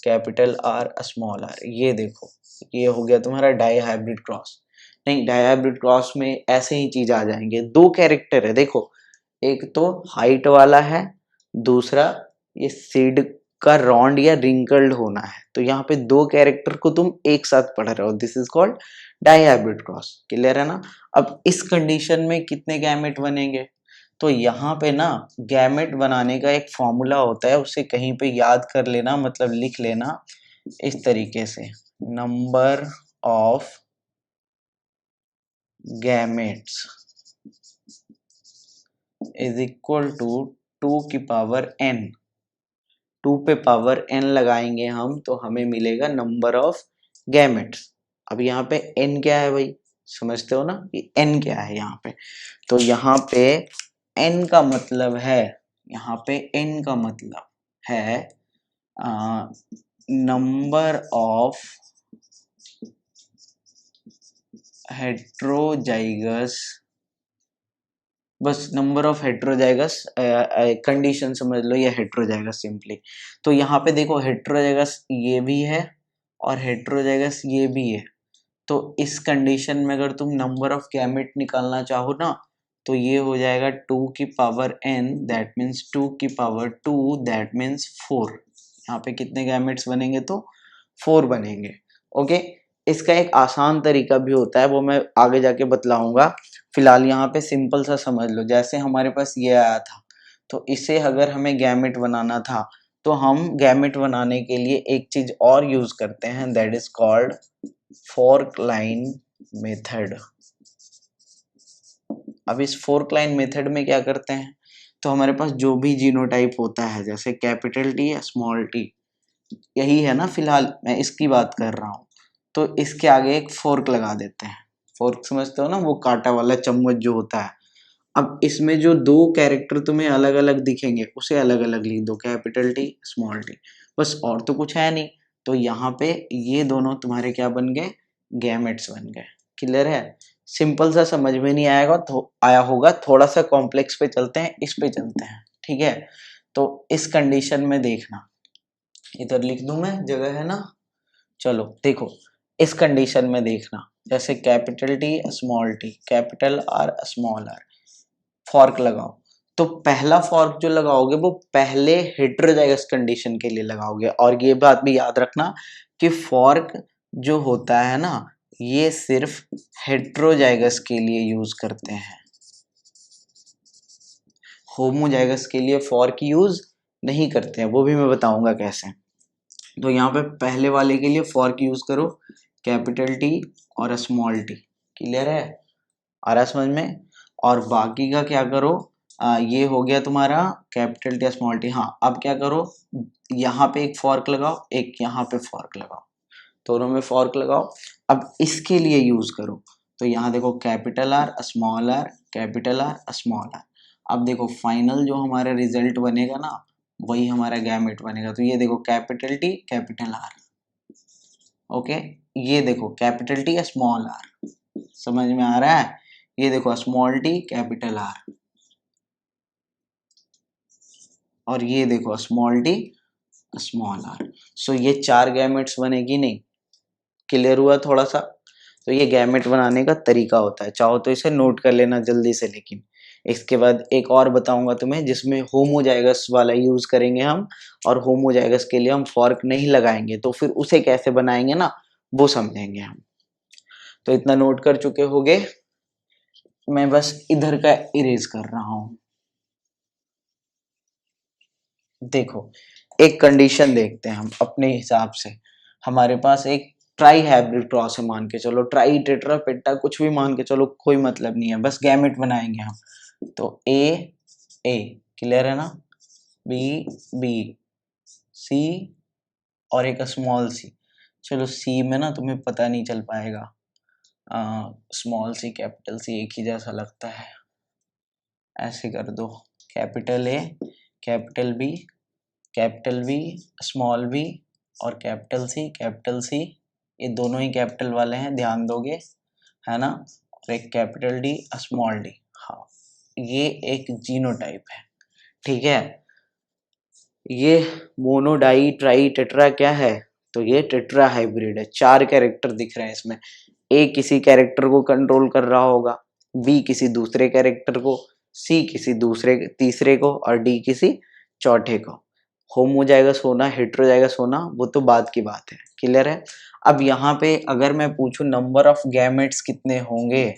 capital R small R, ये देखो ये हो गया तुम्हारा डाई हाइब्रिड क्रॉस। नहीं, डाई हाइब्रिड क्रॉस में ऐसे ही चीज आ जाएंगे। 2 कैरेक्टर है देखो, एक तो हाइट वाला है, दूसरा ये सीड का रॉन्ड या रिंकल्ड होना है। तो यहाँ पे 2 कैरेक्टर को तुम एक साथ पढ़ रहे हो, this is called dihybrid cross. Clear है ना। अब इस कंडीशन में कितने गैमेट बनेंगे? तो यहाँ पे ना गैमेट बनाने का एक फॉर्मूला होता है, उसे कहीं पे याद कर लेना, मतलब लिख लेना इस तरीके से, number of gametes is equal to 2 की पावर n। 2 पे पावर n लगाएंगे हम, तो हमें मिलेगा नंबर ऑफ गैमेट्स। अब यहाँ पे n क्या है भाई? समझते हो ना कि n क्या है यहाँ पे। तो यहाँ पे n का मतलब है, यहाँ पे n का मतलब है नंबर ऑफ हेट्रोजाइगस, बस नंबर ऑफ हेट्रोजाइगस कंडीशन समझ लो, या हेट्रोजाइगस सिंपली। तो यहाँ पे देखो हेट्रोजाइगस ये भी है और हेट्रोजाइगस ये भी है। तो इस कंडीशन में अगर तुम नंबर ऑफ गैमेट निकालना चाहो ना, तो ये हो जाएगा 2 की पावर n, दैट मीन्स 2 की पावर 2, दैट मीन्स 4। यहाँ पे कितने गैमेट्स बनेंगे? तो 4 बनेंगे। ओके, इसका एक आसान तरीका भी होता है, वो मैं आगे जाके बतलाऊंगा। फिलहाल यहाँ पे सिंपल सा समझ लो, जैसे हमारे पास ये आया था, तो इसे अगर हमें गैमेट बनाना था, तो हम गैमेट बनाने के लिए एक चीज और यूज करते हैं, that is called fork line method. अब इस फोर्क लाइन मेथड में क्या करते हैं, तो हमारे पास जो भी जीनोटाइप होता है, जैसे कैपिटल टी या स्मॉल टी, यही है ना, फिलहाल मैं इसकी बात कर रहा हूँ, तो इसके आगे एक फोर्क लगा देते हैं। फोर्क समझते हो ना, वो कांटा वाला चम्मच जो होता है। अब इसमें जो दो कैरेक्टर तुम्हें अलग अलग दिखेंगे, उसे अलग अलग लिख दो, कैपिटल टी स्मॉल टी, बस, और तो कुछ है नहीं। तो यहाँ पे ये दोनों तुम्हारे क्या बन गए? गैमेट्स बन गए। क्लियर है? सिंपल सा समझ में नहीं आएगा तो आया होगा, थोड़ा सा कॉम्प्लेक्स पे चलते हैं, इस पे चलते हैं, ठीक है। तो इस कंडीशन में देखना, इधर लिख दूं मैं, जगह है ना। चलो देखो, इस कंडीशन में देखना, जैसे capital T small T, capital R small R, fork लगाओ। तो पहला फॉर्क जो लगाओगे वो पहले हेटेरोजाइगस कंडीशन के लिए लगाओगे। और ये बात भी याद रखना कि फॉर्क जो होता है ना, ये सिर्फ हेटेरोजाइगस के लिए यूज करते हैं, होमोजाइगस के लिए फॉर्क यूज नहीं करते हैं, वो भी मैं बताऊंगा कैसे। तो यहाँ पे पहले वाले के लिए फॉर्क यूज करो, कैपिटल टी और स्मॉल टी। क्लियर है? आ रहा समझ में? और बाकी का क्या करो, ये हो गया तुम्हारा कैपिटल टी स्मॉल टी। हाँ, अब क्या करो, यहाँ पे एक फॉर्क लगाओ, एक यहाँ पे फॉर्क लगाओ, दोनों में फॉर्क लगाओ। अब इसके लिए यूज करो, तो यहाँ देखो capital R small R, capital R small R. अब देखो फाइनल जो हमारा रिजल्ट बनेगा ना, वही हमारा गैमेट बनेगा। तो ये देखो capital T capital are, okay, ये देखो कैपिटल टी स्मॉल आर, समझ में आ रहा है? ये देखो स्मॉल टी कैपिटल आर, और ये देखो स्मॉल टी स्मॉल आर। सो ये 4 गैमेट्स बनेगी नहीं। क्लियर हुआ थोड़ा सा? तो ये गैमेट बनाने का तरीका होता है, चाहो तो इसे नोट कर लेना जल्दी से। लेकिन इसके बाद एक और बताऊंगा तुम्हें, जिसमें होमोजाइगस वाला यूज करेंगे हम, और होमोजाइगस के लिए हम फॉर्क नहीं लगाएंगे, तो फिर उसे कैसे बनाएंगे ना, वो समझेंगे हम। तो इतना नोट कर चुके होगे, मैं बस इधर का इरेज कर रहा हूं। देखो, एक कंडीशन देखते हैं हम अपने हिसाब से। हमारे पास एक ट्राई हाइब्रिड क्रॉस है, मान के चलो, ट्राई टेट्रा पेट्टा कुछ भी मान के चलो, कोई मतलब नहीं है, बस गैमेट बनाएंगे हम। तो ए, क्लियर है ना, बी बी, सी और एक स्मॉल सी। चलो सी में ना तुम्हें पता नहीं चल पाएगा, स्मॉल सी कैपिटल सी एक ही जैसा लगता है, ऐसे कर दो, capital A capital B, capital B small B और कैपिटल सी, ये दोनों ही कैपिटल वाले हैं, ध्यान दोगे, है ना। और एक कैपिटल डी स्मॉल डी। हाँ, ये एक जीनोटाइप है, ठीक है। ये मोनो डाई ट्राई टेट्रा क्या है, तो ये टेट्रा हाइब्रिड है। 4 कैरेक्टर दिख रहे हैं इसमें, ए किसी कैरेक्टर को कंट्रोल कर रहा होगा, बी किसी दूसरे कैरेक्टर को, सी किसी दूसरे तीसरे को, और डी किसी चौथे को। होमोजाइगस होना हेटेरोजाइगस होना वो तो बात की बात है। क्लियर है? अब यहाँ पे अगर मैं पूछूं नंबर ऑफ गैमेट्स कितने होंगे,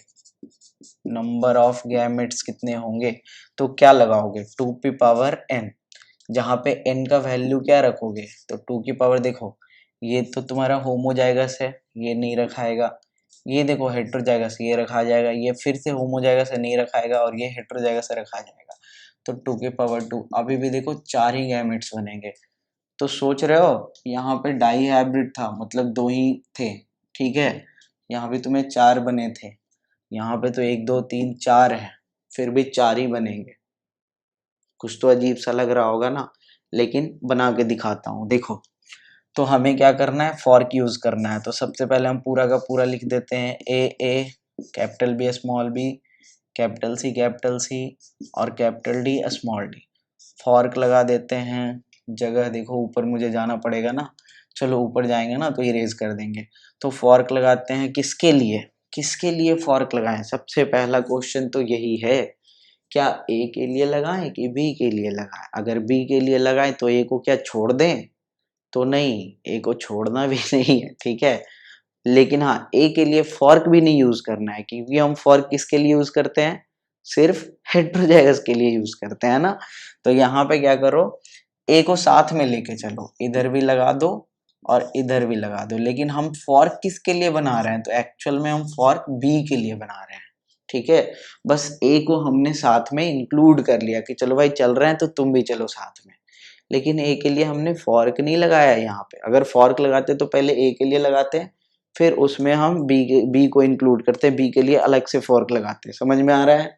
नंबर ऑफ गैमेट्स कितने होंगे, तो क्या लगाओगे? 2 की पावर n, जहाँ पे n का वैल्यू क्या रखोगे, तो 2 की पावर, देखो ये तो तुम्हारा होमोजाइगस है, ये नहीं रखाएगा। ये देखो हेटेरोजाइगस, ये रखा जाएगा, ये फिर से होमोजाइगस है, नहीं रखाएगा, और ये हेटेरोजाइगस है, रखा जाएगा। तो 2 की पावर 2, अभी भी देखो 4 ही गैमेट्स बनेंगे। तो सोच रहे हो यहाँ पे डाई हाइब्रिड था, मतलब 2 ही थे, ठीक है। यहाँ भी तुम्हें 4 बने थे, यहाँ पे तो 1 2 3 4 है, फिर भी 4 ही बनेंगे। कुछ तो अजीब सा लग रहा होगा ना, लेकिन बना के दिखाता हूँ। देखो, तो हमें क्या करना है, फॉर्क यूज करना है। तो सबसे पहले हम पूरा का पूरा लिख देते हैं, A capital B small B, capital C और capital D small D. Fork लगा देते हैं। जगह देखो, ऊपर मुझे जाना पड़ेगा ना, चलो ऊपर जाएंगे ना तो इरेज कर देंगे। तो फॉर्क लगाते हैं, किसके लिए, किसके लिए फॉर्क लगाएं? सबसे पहला क्वेश्चन तो यही है, क्या ए के लिए लगाएं कि बी के लिए लगाएं? अगर बी के लिए लगाएं तो ए को क्या छोड़ दें? तो नहीं, ए को छोड़ना भी नहीं है, ठीक है। लेकिन हाँ, ए के लिए फॉर्क भी नहीं यूज करना है, क्योंकि हम फॉर्क किसके लिए यूज करते हैं, सिर्फ हेटेरोजाइगस के लिए यूज करते हैं ना। तो यहाँ पे क्या करो, ए को साथ में लेके चलो, इधर भी लगा दो और इधर भी लगा दो। लेकिन हम फॉर्क किसके लिए बना रहे हैं, तो एक्चुअल में हम फॉर्क बी के लिए बना रहे हैं, ठीक है। बस ए को हमने साथ में इंक्लूड कर लिया कि चलो भाई चल रहे हैं तो तुम भी चलो साथ में। लेकिन ए के लिए हमने फॉर्क नहीं लगाया यहाँ पे। अगर फॉर्क लगाते तो पहले ए के लिए लगाते हैं, फिर उसमें हम बी को इंक्लूड करते, बी के लिए अलग से फॉर्क लगाते। समझ में आ रहा है?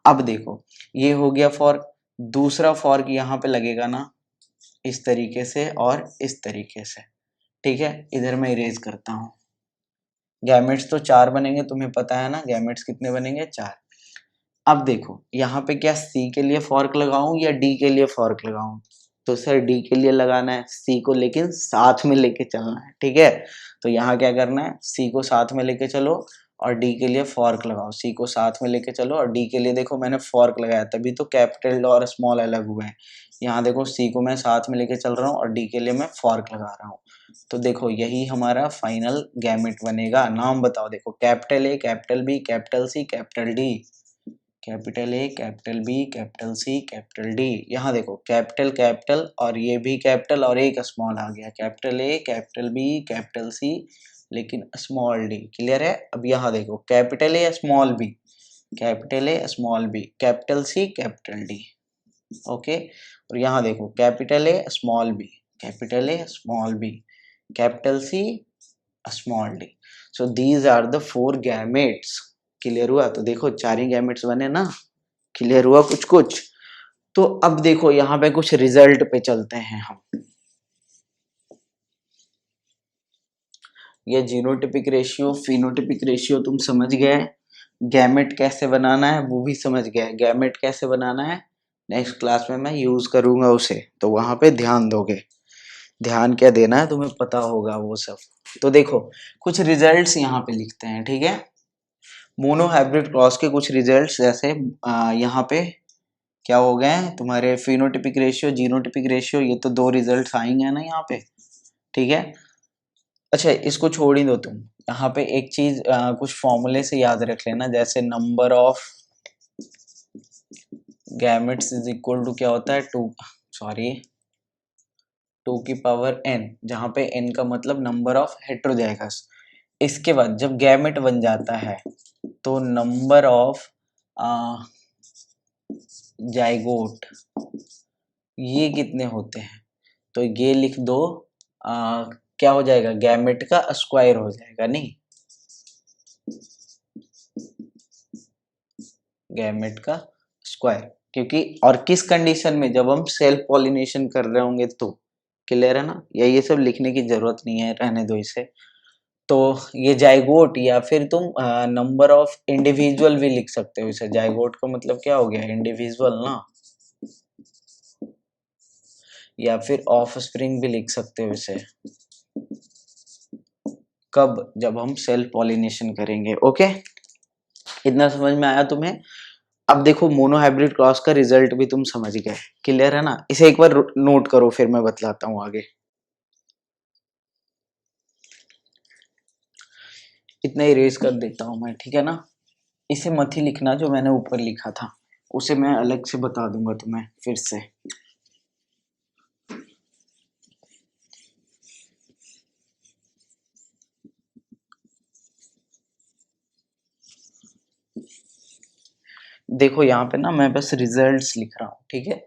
अब देखो, ये हो गया फॉर्क। दूसरा फॉर्क यहाँ पे लगेगा ना, इस तरीके से और इस तरीके से, ठीक है। इधर मैं इरेज करता हूँ। गैमेट्स तो 4 बनेंगे, तुम्हें पता है ना गैमेट्स कितने बनेंगे, 4। अब देखो, यहाँ पे क्या सी के लिए फॉर्क लगाऊं या डी के लिए फॉर्क लगाऊं? तो सर डी के लिए लगाना है, सी को लेकिन साथ में लेके चलना है, ठीक है। तो यहाँ क्या करना है, सी को साथ में लेके चलो और डी के लिए फॉर्क लगाओ। सी को साथ में लेके चलो और डी के लिए देखो मैंने फॉर्क लगाया, तभी तो कैपिटल और स्मॉल अलग हुए हैं। यहाँ देखो, सी को मैं साथ में लेके चल रहा हूँ और डी के लिए मैं फॉर्क लगा रहा हूँ। तो देखो, यही हमारा फाइनल गैमेट बनेगा। नाम बताओ, देखो, capital A, capital B, capital C, capital D. Capital A, capital B, capital C, capital D. यहाँ देखो, कैपिटल कैपिटल और ये भी कैपिटल और एक स्मॉल आ गया। Capital A, capital B, capital C, लेकिन स्मॉल डी। क्लियर है? अब यहाँ देखो, capital A small B, capital A small B, capital C, capital D. Okay. और यहाँ देखो, capital A small B, capital A small B, capital C, small D. So these are the 4 gametes. Clear हुआ? तो देखो, 4 ही gametes बने ना। Clear हुआ कुछ कुछ? तो अब देखो, यहाँ पे कुछ रिजल्ट पे चलते हैं हम। ये जीनोटिपिक रेशियो, फिनोटिपिक रेशियो तुम समझ गए। गैमेट कैसे बनाना है वो भी समझ गए। गैमेट कैसे बनाना है नेक्स्ट क्लास में मैं यूज करूंगा उसे, तो वहां पे ध्यान दोगे। ध्यान क्या देना है तुम्हें पता होगा वो सब। तो देखो, कुछ रिजल्ट्स यहाँ पे लिखते हैं, ठीक है। मोनो हाइब्रिड क्रॉस के कुछ रिजल्ट्स, जैसे यहाँ पे क्या हो गए हैं तुम्हारे, फिनोटिपिक रेशियो, जीनोटिपिक रेशियो, ये तो 2 रिजल्ट्स आएंगे ना यहाँ पे, ठीक है। अच्छा, इसको छोड़ ही दो तुम। यहाँ पे एक चीज कुछ फॉर्मूले से याद रख लेना, जैसे number of gametes is equal to क्या होता है, 2 की पावर n, जहाँ पे n का मतलब नंबर ऑफ हेट्रोजाइगस। इसके बाद जब गैमेट बन जाता है तो नंबर ऑफ जाइगोट, ये कितने होते हैं, तो ये लिख दो। क्या हो जाएगा, गैमेट का स्क्वायर हो जाएगा, नहीं, गैमेट का स्क्वायर। क्योंकि और किस कंडीशन में, जब हम सेल्फ पॉलिनेशन कर रहे होंगे तो। क्लियर है ना? ये सब लिखने की जरूरत नहीं है, रहने दो इसे। तो ये जाइगोट, या फिर तुम नंबर ऑफ इंडिविजुअल भी लिख सकते हो इसे। जाइगोट का मतलब क्या हो गया, इंडिविजुअल ना, या फिर ऑफ स्प्रिंग भी लिख सकते हो इसे। कब, जब हम सेल्फ पॉलिनेशन करेंगे। ओके, इतना समझ में आया तुम्हें? अब देखो, मोनो हाइब्रिड क्रॉस का रिजल्ट भी तुम समझ गए। क्लियर है ना? इसे एक बार नोट करो, फिर मैं बतलाता हूँ आगे। इतना इरेज कर देता हूँ मैं, ठीक है ना। इसे मत ही लिखना जो मैंने ऊपर लिखा था, उसे मैं अलग से बता दूंगा तुम्हें फिर से। देखो, यहाँ पे ना मैं बस रिजल्ट्स लिख रहा हूँ, ठीक है।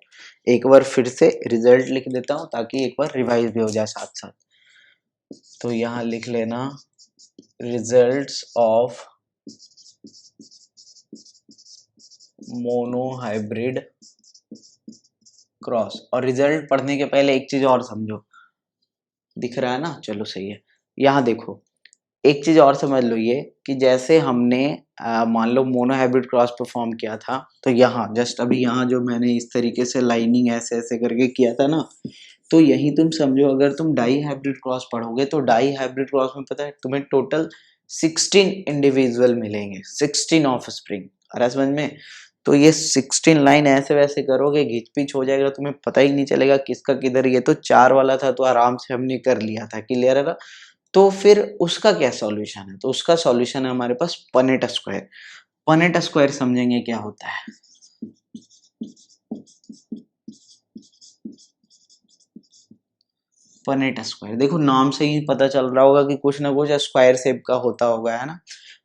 एक बार फिर से रिजल्ट लिख देता हूँ ताकि एक बार रिवाइज भी हो जाए साथ साथ। तो यहाँ लिख लेना रिजल्ट्स ऑफ मोनोहाइब्रिड क्रॉस। और रिजल्ट पढ़ने के पहले एक चीज और समझो, दिख रहा है ना, चलो सही है। यहाँ देखो एक चीज और समझ लो, ये कि जैसे हमने मान लो मोनोहाइब्रिड क्रॉस परफॉर्म किया था, तो यहाँ जस्ट अभी यहाँ जो मैंने इस तरीके से लाइनिंग ऐसे ऐसे करके किया था ना, तो यही तुम समझो अगर तुम डाई हाइब्रिड क्रॉस पढ़ोगे तो डाई हाइब्रिड क्रॉस में पता है तुम्हें टोटल 16 इंडिविजुअल मिलेंगे, 16 ऑफ स्प्रिंग। आ रहा है समझ में? तो ये 16 लाइन ऐसे वैसे करोगे घिच पिच हो जाएगा, तुम्हें पता ही नहीं चलेगा किसका किधर। ये तो 4 वाला था तो आराम से हमने कर लिया था, क्लियर है ना? तो फिर उसका क्या सॉल्यूशन है? तो उसका सॉल्यूशन है हमारे पास पनेट स्क्वायर। पनेट स्क्वायर समझेंगे क्या होता है। पनेट स्क्वायर देखो नाम से ही पता चल रहा होगा कि कुछ ना कुछ स्क्वायर शेप का होता होगा, है ना।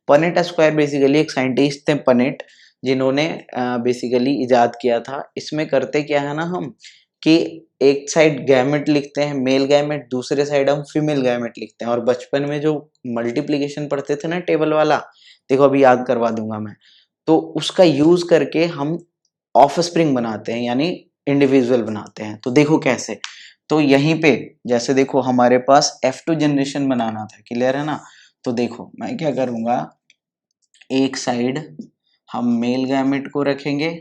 पनेट स्क्वायर बेसिकली एक साइंटिस्ट थे पनेट, जिन्होंने बेसिकली इजाद किया था। इसमें करते क्या है ना हम, कि एक साइड गैमेट लिखते हैं मेल गैमेट, दूसरे साइड हम फीमेल गैमेट लिखते हैं। और बचपन में जो मल्टीप्लिकेशन पढ़ते थे ना टेबल वाला, देखो अभी याद करवा दूंगा मैं, तो उसका यूज करके हम ऑफ स्प्रिंग बनाते हैं, यानी इंडिविजुअल बनाते हैं। तो देखो कैसे, तो यहीं पे जैसे देखो हमारे पास F2 जनरेशन बनाना था, क्लियर है ना। तो देखो मैं क्या करूंगा, एक साइड हम मेल गैमेट को रखेंगे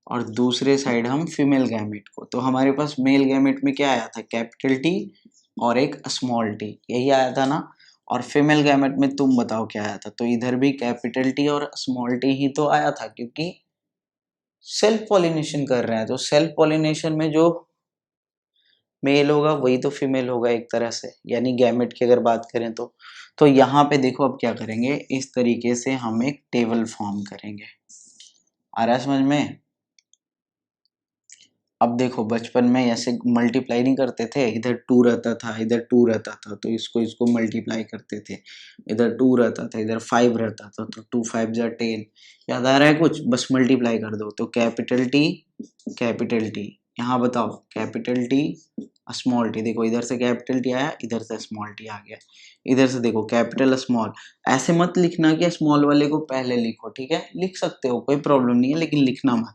और दूसरे साइड हम फीमेल गैमेट को। तो हमारे पास मेल गैमेट में क्या आया था, कैपिटल टी और एक स्मॉल टी, यही आया था ना। और फीमेल गैमेट में तुम बताओ क्या आया था, तो इधर भी कैपिटल टी और स्मॉल टी ही तो आया था, क्योंकि सेल्फ पॉलिनेशन कर रहे हैं। तो सेल्फ पॉलिनेशन में जो मेल होगा वही तो फीमेल होगा एक तरह से, यानी गैमेट की अगर बात करें तो यहाँ पे देखो अब क्या करेंगे, इस तरीके से हम एक टेबल फॉर्म करेंगे। आ रहा है समझ में? अब देखो बचपन में ऐसे मल्टीप्लाई नहीं करते थे, इधर 2 रहता था इधर 2 रहता था, तो इसको मल्टीप्लाई करते थे। इधर 2 रहता था इधर 5 रहता था, तो 2 5 जा 10। याद आ रहा है कुछ? बस मल्टीप्लाई कर दो। तो कैपिटल टी, यहाँ बताओ कैपिटल टी स्मॉल टी, देखो इधर से कैपिटल टी आया इधर से स्मॉल टी आ गया। इधर से देखो कैपिटल स्मॉल, ऐसे मत लिखना कि स्मॉल वाले को पहले लिखो, ठीक है, लिख सकते हो कोई प्रॉब्लम नहीं है, लेकिन लिखना मत।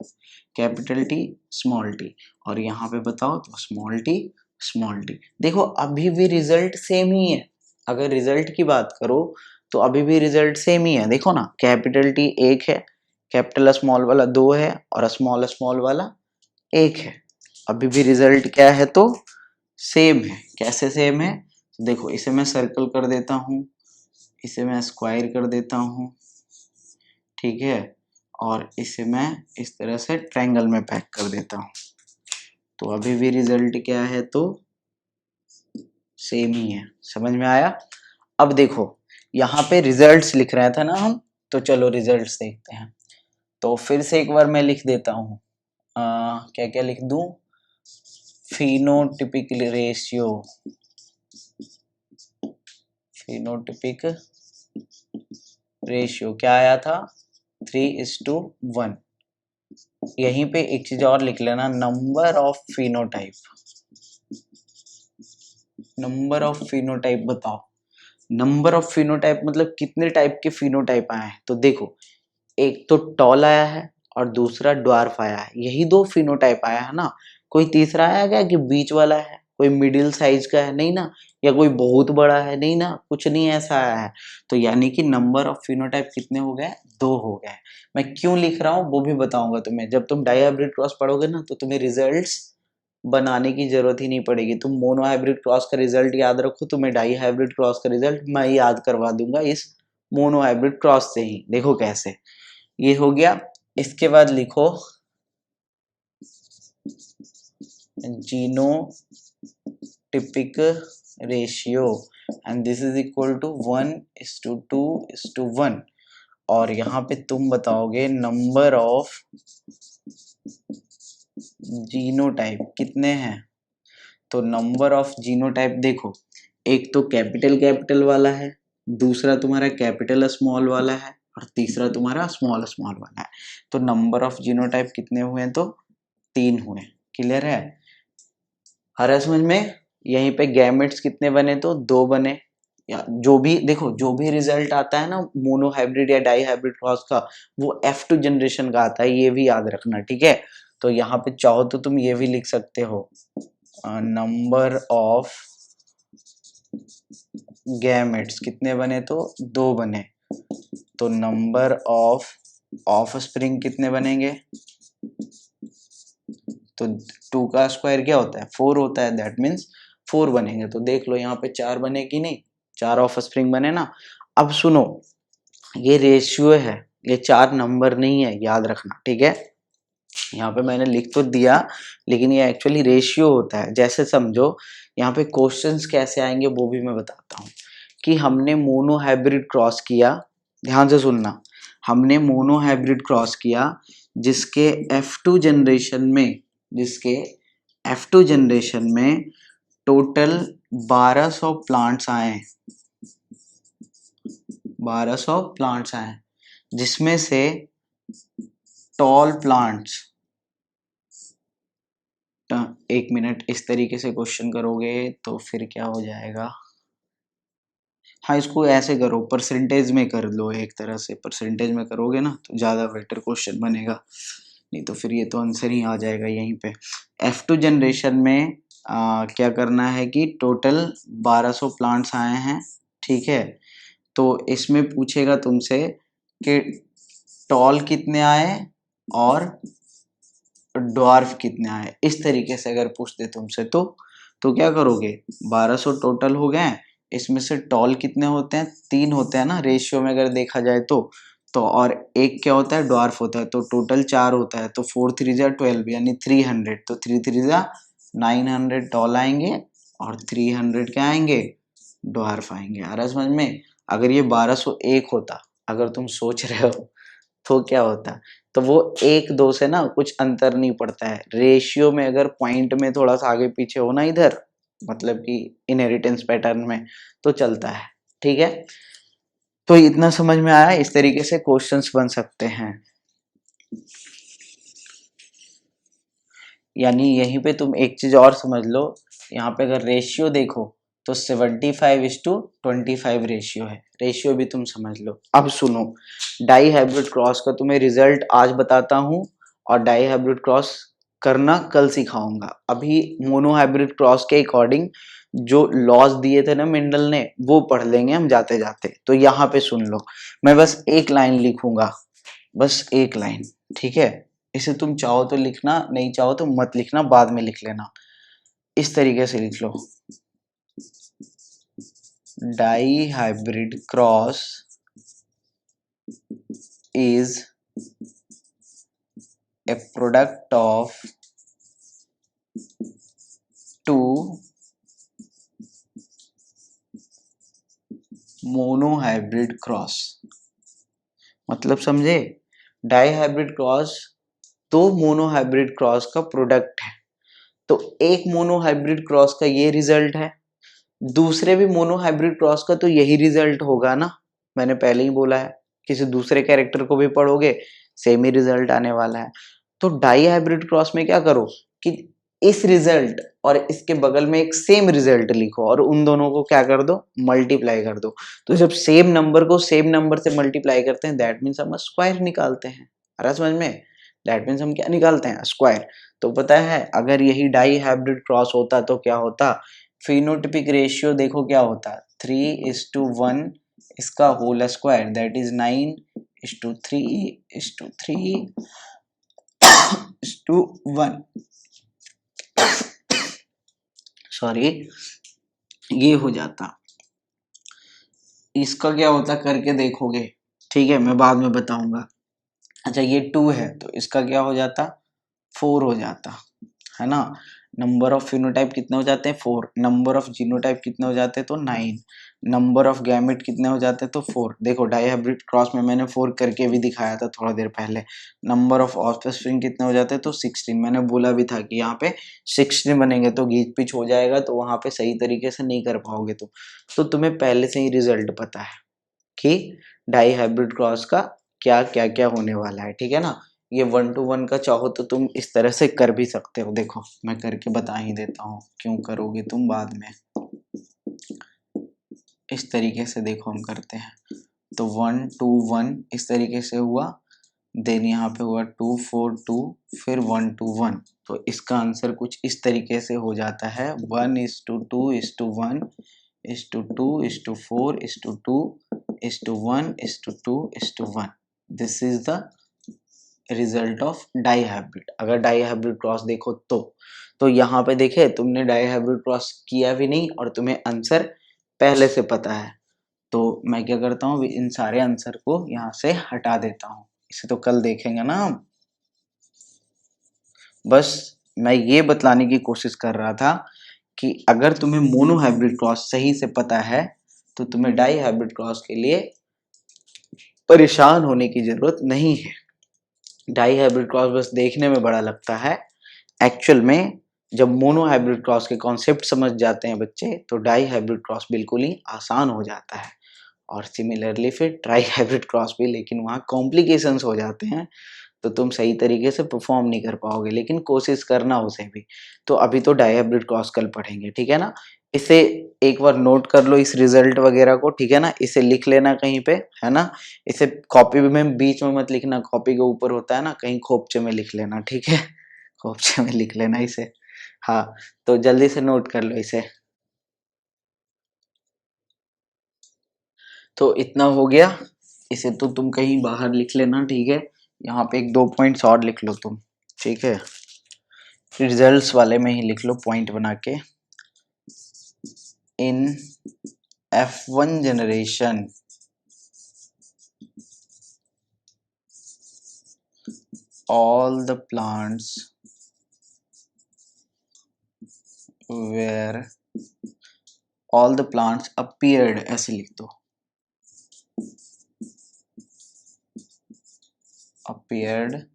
कैपिटल टी स्मॉल टी, और यहाँ पे बताओ तो स्मॉल टी। देखो अभी भी रिजल्ट सेम ही है, अगर रिजल्ट की बात करो तो अभी भी रिजल्ट सेम ही है। देखो ना कैपिटल टी 1 है, कैपिटल स्मॉल वाला 2 है और स्मॉल वाला 1 है। अभी भी रिजल्ट क्या है, तो सेम है। कैसे सेम है? देखो इसे मैं सर्कल कर देता हूँ, इसे मैं स्क्वायर कर देता हूँ, ठीक है, और इसे मैं इस तरह से ट्रायंगल में पैक कर देता हूँ। तो अभी भी रिजल्ट क्या है, तो सेम ही है। समझ में आया? अब देखो यहाँ पे रिजल्ट्स लिख रहे थे ना हम, तो चलो रिजल्ट्स देखते हैं। तो फिर से एक बार मैं लिख देता हूँ, क्या क्या लिख दूं, फिनोटिपिक रेशियो, फिनोटिपिक रेशियो क्या आया था, 3:1। यहीं पे एक चीज और लिख लेना, number of phenotype. Number of phenotype बताओ, नंबर ऑफ फिनोटाइप मतलब कितने टाइप के फिनोटाइप आए हैं। तो देखो एक तो टॉल आया है और दूसरा ड्वार्फ आया है, यही 2 फिनोटाइप आया है ना। कोई तीसरा आया क्या कि बीच वाला है, कोई मिडिल साइज का है, नहीं ना, या कोई बहुत बड़ा है, नहीं ना, कुछ नहीं ऐसा आया है। तो यानी कि नंबर ऑफ फिनोटाइप कितने हो गए, 2 हो गए। मैं क्यों लिख रहा हूँ वो भी बताऊंगा तुम्हें। जब तुम डाई हाइब्रिड क्रॉस पढ़ोगे ना तो तुम्हें रिजल्ट्स बनाने की जरूरत ही नहीं पड़ेगी। तुम मोनो हाइब्रिड क्रॉस का रिजल्ट याद रखो, तुम्हें डाई हाइब्रिड क्रॉस का रिजल्ट मैं याद करवा दूंगा इस मोनो हाइब्रिड क्रॉस से ही। देखो कैसे, ये हो गया। इसके बाद लिखो genotypic ratio and this is equal to 1:2:1। और यहाँ पे तुम बताओगे नंबर ऑफ जीनोटाइप कितने हैं। तो नंबर ऑफ जीनोटाइप देखो, एक तो कैपिटल वाला है, दूसरा तुम्हारा कैपिटल स्मॉल वाला है, और तीसरा तुम्हारा स्मॉल वाला है। तो नंबर ऑफ जीनोटाइप कितने हुए, तो 3 हुए। क्लियर है? हर समझ में? यहीं पे गैमेट्स कितने बने, तो 2 बने। या जो भी देखो, जो भी रिजल्ट आता है ना मोनो हाइब्रिड या डाई हाइब्रिड क्रॉस का, वो F2 जनरेशन का आता है, ये भी याद रखना, ठीक है। तो यहाँ पे चाहो तो तुम ये भी लिख सकते हो, नंबर ऑफ गैमेट्स कितने बने, तो 2 बने, तो नंबर ऑफ स्प्रिंग कितने बनेंगे, तो 2 का स्क्वायर क्या होता है, 4 होता है, दैट मीन्स 4 बनेंगे। तो देख लो यहाँ पे 4 बने कि नहीं, 4 ऑफ स्प्रिंग बने ना। अब सुनो, ये रेशियो है, ये 4 नंबर नहीं है, याद रखना, ठीक है। यहाँ पे मैंने लिख तो दिया, लेकिन ये एक्चुअली रेशियो होता है। जैसे समझो यहाँ पे क्वेश्चंस कैसे आएंगे वो भी मैं बताता हूँ, कि हमने मोनो हाइब्रिड क्रॉस किया, ध्यान से सुनना, हमने मोनो हाइब्रिड क्रॉस किया जिसके F2 जनरेशन में टोटल 1200 प्लांट्स आए, 1200 प्लांट्स आए, जिसमें से टॉल प्लांट्स, एक मिनट, इस तरीके से क्वेश्चन करोगे तो फिर क्या हो जाएगा, हाँ इसको ऐसे करो, परसेंटेज में कर लो, एक तरह से परसेंटेज में करोगे ना तो ज़्यादा बेटर क्वेश्चन बनेगा, नहीं तो फिर ये तो आंसर ही आ जाएगा यहीं पे। F2 जनरेशन में क्या करना है कि टोटल 1200 प्लांट्स आए हैं, ठीक है। तो इसमें पूछेगा तुमसे कि टॉल कितने आए और ड्वार्फ कितने आए, इस तरीके से अगर पूछ दे तुमसे तो क्या करोगे, 1200 टोटल हो गए, इसमें से टॉल कितने होते हैं, 3 होते हैं ना रेशियो में अगर देखा जाए तो और एक क्या होता है, ड्वार्फ होता है, तो टोटल 4 होता है, तो 4 3 जा 12 यानी 300, तो 3 3 जा 900 टॉल आएंगे और 300 क्या आएंगे, ड्वार्फ आएंगे। आ रहा समझ में। अगर ये 1201 होता, अगर तुम सोच रहे हो तो क्या होता, तो वो 1 2 से ना कुछ अंतर नहीं पड़ता है, रेशियो में अगर पॉइंट में थोड़ा सा आगे पीछे हो ना इधर, मतलब कि इनहेरिटेंस पैटर्न में, तो चलता है, ठीक है। तो इतना समझ में आया, इस तरीके से क्वेश्चंस बन सकते हैं। यानी यहीं पे तुम एक चीज और समझ लो, यहाँ पे अगर रेशियो देखो तो 75:25 रेशियो है, रेशियो भी तुम समझ लो। अब सुनो, डाई हाइब्रिड क्रॉस का तुम्हें रिजल्ट आज बताता हूँ और डाई हाइब्रिड क्रॉस करना कल सिखाऊंगा। अभी मोनो हाइब्रिड क्रॉस के अकॉर्डिंग जो लॉज दिए थे ना मेंडल ने, वो पढ़ लेंगे हम जाते जाते। तो यहाँ पे सुन लो, मैं बस एक लाइन लिखूंगा, बस एक लाइन, ठीक है। इसे तुम चाहो तो लिखना, नहीं चाहो तो मत लिखना, बाद में लिख लेना। इस तरीके से लिख लो, dihybrid cross is a product of two monohybrid cross. मतलब समझे, डाई हाइब्रिड क्रॉस तो मोनोहाइब्रिड क्रॉस का प्रोडक्ट है। तो एक मोनोहाइब्रिड क्रॉस का ये रिजल्ट है, दूसरे भी मोनोहाइब्रिड क्रॉस का तो यही रिजल्ट होगा ना, मैंने पहले ही बोला है, किसी दूसरे कैरेक्टर को भी पढ़ोगे सेम ही रिजल्ट आने वाला है। तो डाई हाइब्रिड क्रॉस में क्या करो कि इस रिजल्ट और इसके बगल में एक सेम रिजल्ट लिखो और उन दोनों को क्या कर दो, मल्टीप्लाई कर दो। तो जब सेम नंबर को सेम नंबर से मल्टीप्लाई करते हैं, दैट मीन्स हम स्क्वायर निकालते हैं। आ रहा समझ में, दैट मीन्स हम क्या निकालते हैं, स्क्वायर। तो पता है अगर यही डाई हाइब्रिड क्रॉस होता तो क्या होता, फिनोटिपिक रेशियो देखो क्या होता, 3:1 इसका whole square, that is 9:3:1 sorry, ये हो जाता। इसका क्या होता करके देखोगे, ठीक है, मैं बाद में बताऊंगा। अच्छा ये 2 है तो इसका क्या हो जाता, 4 हो जाता है ना। नंबर ऑफ फिनोटाइप कितने हो जाते हैं, 4। नंबर ऑफ जीनोटाइप कितने हो जाते हैं, तो 9। नंबर ऑफ गैमेट कितने हो जाते हैं, तो 4। देखो डाई हाइब्रिड क्रॉस में मैंने 4 करके भी दिखाया था थोड़ा देर पहले। नंबर ऑफ ऑफस्प्रिंग कितने हो जाते हैं, तो 16। मैंने बोला भी था कि यहाँ पे 16 बनेंगे तो घीच पिच हो जाएगा, तो वहां पे सही तरीके से नहीं कर पाओगे तुम। तो तुम्हें पहले से ही रिजल्ट पता है कि डाई हाइब्रिड क्रॉस का क्या क्या क्या होने वाला है, ठीक है ना। ये 1 to 1 का चाहो तो तुम इस तरह से कर भी सकते हो, देखो मैं करके बता ही देता हूँ, क्यों करोगे तुम बाद में। इस तरीके से देखो हम करते हैं, तो 1 2 1 इस तरीके से हुआ, देन यहाँ पे हुआ 2 4 2, फिर 1 2 1। तो इसका आंसर कुछ इस तरीके से हो जाता है 1:2:1:1:2:2:4:2:1:2 this is the result of dihybrid. अगर डाई हाइब्रिड क्रॉस देखो तो यहाँ पे देखे तुमने डाई हाइब्रिड क्रॉस किया भी नहीं और तुम्हें आंसर पहले से पता है, तो मैं क्या करता हूँ इन सारे आंसर को यहाँ से हटा देता हूँ। इसे तो कल देखेंगे ना हम। बस मैं ये बतलाने की कोशिश कर रहा था कि अगर तुम्हें मोनो हाइब्रिड क्रॉस सही से पता है तो तुम्हें डाई हाइब्रिड क्रॉस के लिए परेशान होने की जरूरत नहीं है। डाई हाइब्रिड क्रॉस बस देखने में बड़ा लगता है, एक्चुअल में जब मोनो हाइब्रिड क्रॉस के कॉन्सेप्ट समझ जाते हैं बच्चे तो डाई हाइब्रिड क्रॉस बिल्कुल ही आसान हो जाता है। और सिमिलरली फिर ट्राई हाइब्रिड क्रॉस भी, लेकिन वहाँ कॉम्प्लिकेशंस हो जाते हैं तो तुम सही तरीके से परफॉर्म नहीं कर पाओगे, लेकिन कोशिश करना उसे भी। तो अभी तो डाई हाइब्रिड क्रॉस कल पढ़ेंगे, ठीक है ना। इसे एक बार नोट कर लो इस रिजल्ट वगैरह को, ठीक है ना। इसे लिख लेना कहीं पे, है ना। इसे कॉपी में बीच में मत लिखना, कॉपी के ऊपर होता है ना, कहीं खोपचे में लिख लेना, ठीक है। खोपचे में लिख लेना इसे। हाँ, तो जल्दी से नोट कर लो इसे। तो इतना हो गया, इसे तो तुम कहीं बाहर लिख लेना, ठीक है। यहाँ पे 1 2 पॉइंट्स और लिख लो तुम, ठीक है। रिजल्ट्स वाले में ही लिख लो पॉइंट बना के। इन F1 generation all the plants where all the plants appeared, ऐसे लिख दो, appeared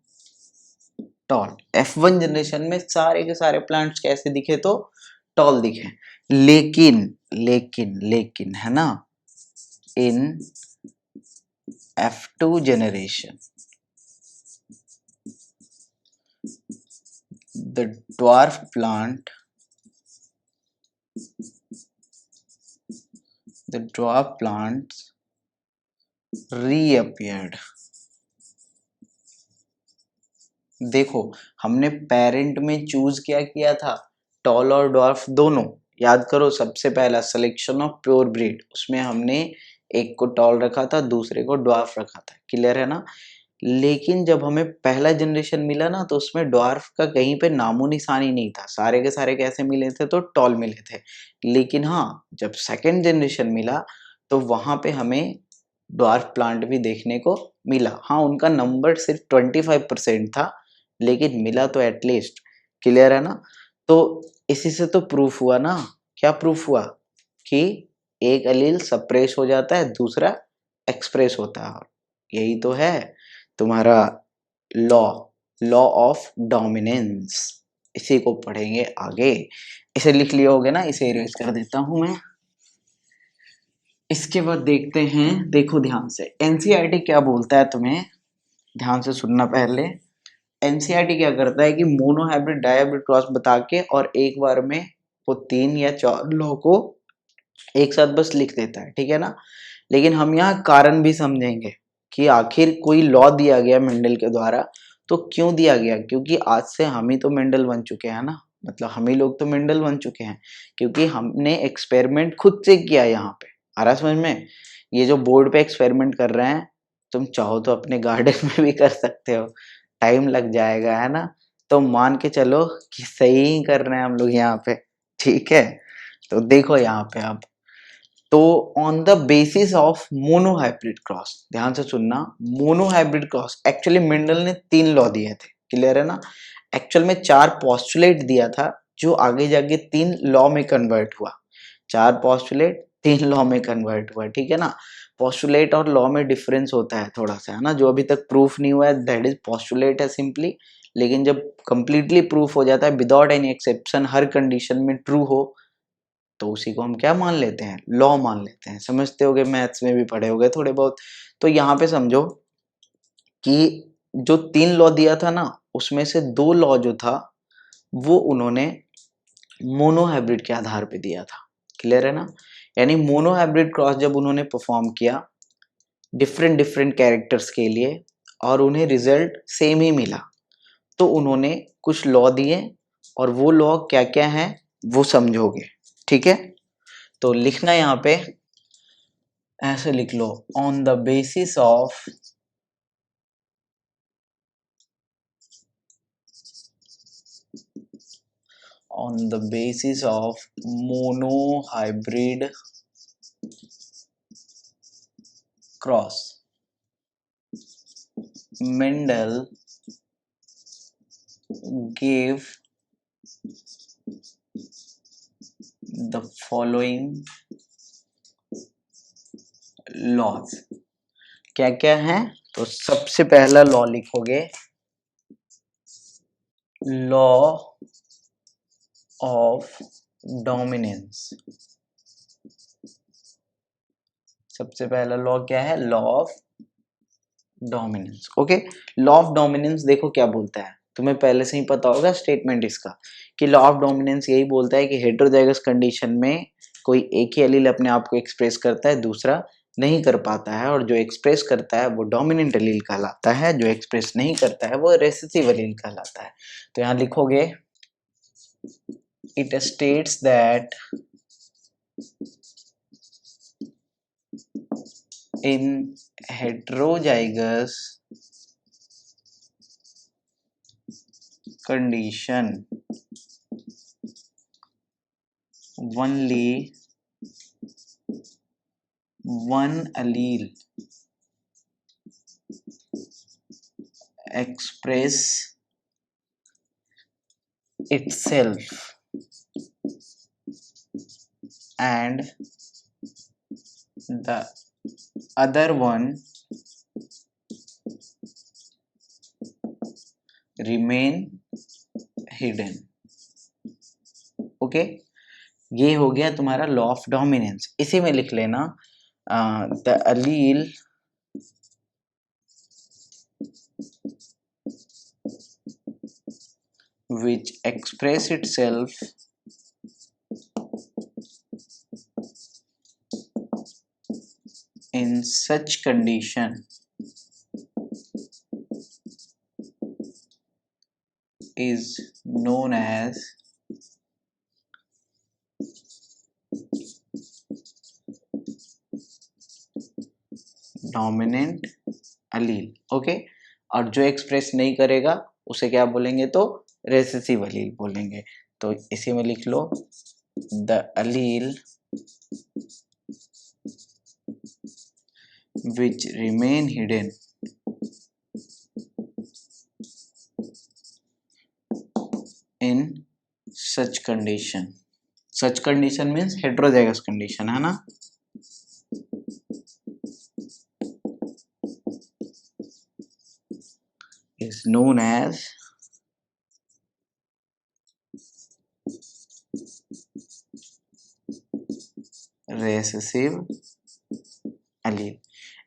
tall। F1 जनरेशन में सारे के सारे प्लांट्स कैसे दिखे, तो टॉल दिखे। लेकिन लेकिन लेकिन है ना, इन F2 generation the dwarf plants reappeared। देखो हमने पेरेंट में चूज क्या किया था, टॉल और ड्वार्फ दोनों। याद करो, सबसे पहला सिलेक्शन ऑफ प्योर ब्रीड, उसमें हमने एक को टॉल रखा था, दूसरे को ड्वार्फ रखा था, क्लियर है ना। लेकिन जब हमें पहला जनरेशन मिला ना तो उसमें ड्वार्फ का कहीं पे नामो निशानी नहीं था, सारे के सारे कैसे मिले थे, तो टॉल मिले थे। लेकिन हाँ, जब सेकेंड जनरेशन मिला तो वहां पे हमें ड्वार्फ प्लांट भी देखने को मिला। हाँ, उनका नंबर सिर्फ 25% था, लेकिन मिला तो एटलीस्ट, क्लियर है ना। तो इसी से तो प्रूफ हुआ ना, क्या प्रूफ हुआ, कि एक एलील सप्रेस हो जाता है, दूसरा एक्सप्रेस होता है। यही तो है तुम्हारा लॉ ऑफ डोमिनेंस। इसी को पढ़ेंगे आगे। इसे लिख लिया होगा ना, इसे इरेज कर देता हूं मैं। इसके बाद देखते हैं, देखो ध्यान से, एनसीईआरटी क्या बोलता है तुम्हें, ध्यान से सुनना पहले। एनसीईआरटी क्या करता है कि मोनो हाइब्रिड डायहाइब्रिड क्रॉस बता के और एक बार में वो 3 या 4 लॉ को एक साथ बस लिख देता है, ठीक है ना। लेकिन हम यहाँ कारण भी समझेंगे कि आखिर कोई लॉ दिया गया मेंडल के द्वारा तो क्यों दिया गया, क्योंकि आज से हम ही तो मेंडल बन चुके हैं ना, मतलब हम ही लोग तो मेंडल बन चुके हैं, क्योंकि हमने एक्सपेरिमेंट खुद से किया। यहाँ पे आ रहा समझ में, ये जो बोर्ड पे एक्सपेरिमेंट कर रहे हैं, तुम चाहो तो अपने गार्डन में भी कर सकते हो, टाइम लग जाएगा, है ना। तो मान के चलो कि सही ही कर रहे हैं हम लोग यहाँ पे, ठीक है। तो देखो यहाँ पे आप, तो on the basis of monohybrid cross, ध्यान से सुनना, मोनोहाइब्रिड क्रॉस एक्चुअली मेंडल ने 3 लॉ दिए थे, क्लियर है ना। एक्चुअल में 4 पोस्टुलेट दिया था जो आगे जाके 3 लॉ में कन्वर्ट हुआ। 4 पोस्टुलेट 3 लॉ में कन्वर्ट हुआ, ठीक है ना। पोस्टुलेट और लॉ में डिफरेंस होता है थोड़ा सा, है ना, जो अभी तक प्रूफ नहीं हुआ है दैट इज पोस्टुलेट है सिंपली। लेकिन जब कंप्लीटली प्रूफ हो जाता है विदाउट एनी एक्सेप्शन, हर कंडीशन में ट्रू हो, तो उसी को हम क्या मान लेते हैं, लॉ मान लेते हैं। समझते होगे, मैथ्स में भी पढ़े होगे थोड़े बहुत। तो यहाँ पे समझो कि जो 3 लॉ दिया था ना, उसमें से 2 लॉ जो था वो उन्होंने मोनोहाइब्रिड के आधार पे दिया था, क्लियर है ना। यानी मोनो हाइब्रिड क्रॉस जब उन्होंने परफॉर्म किया डिफरेंट डिफरेंट कैरेक्टर्स के लिए और उन्हें रिजल्ट सेम ही मिला, तो उन्होंने कुछ लॉ दिए और वो लॉ क्या क्या है वो समझोगे, ठीक है। तो लिखना यहाँ पे ऐसे लिख लो, on the basis of monohybrid cross, Mendel gave the following laws। क्या क्या है, तो सबसे पहला लॉ लिखोगे, लॉ ऑफ डोमिनेंस। सबसे पहला लॉ क्या है, law of dominance. Okay, law of dominance देखो क्या बोलता है, तुम्हें पहले से ही पता होगा स्टेटमेंट इसका, कि लॉ ऑफ डोमिनेंस यही बोलता है कि हेटेरोजाइगस कंडीशन में कोई एक ही एलील अपने आप को एक्सप्रेस करता है, दूसरा नहीं कर पाता है, और जो एक्सप्रेस करता है वो डोमिनेंट एलील कहलाता है, जो एक्सप्रेस नहीं करता है वो रिसेसिव एलील कहलाता है। तो यहाँ लिखोगे, it states that in heterozygous condition only one allele express itself and the other one remain hidden। Okay, ये हो गया तुम्हारा लॉ ऑफ डोमिनेंस। इसी में लिख लेना, the allele which express itself in such condition is known as dominant Aleel. Okay, और जो एक्सप्रेस नहीं करेगा उसे क्या बोलेंगे, तो रेसेसिव अलील बोलेंगे। तो इसी में लिख लो, the Aleel which remain hidden in such condition। such condition means heterozygous condition, है ना। is known as recessive allele।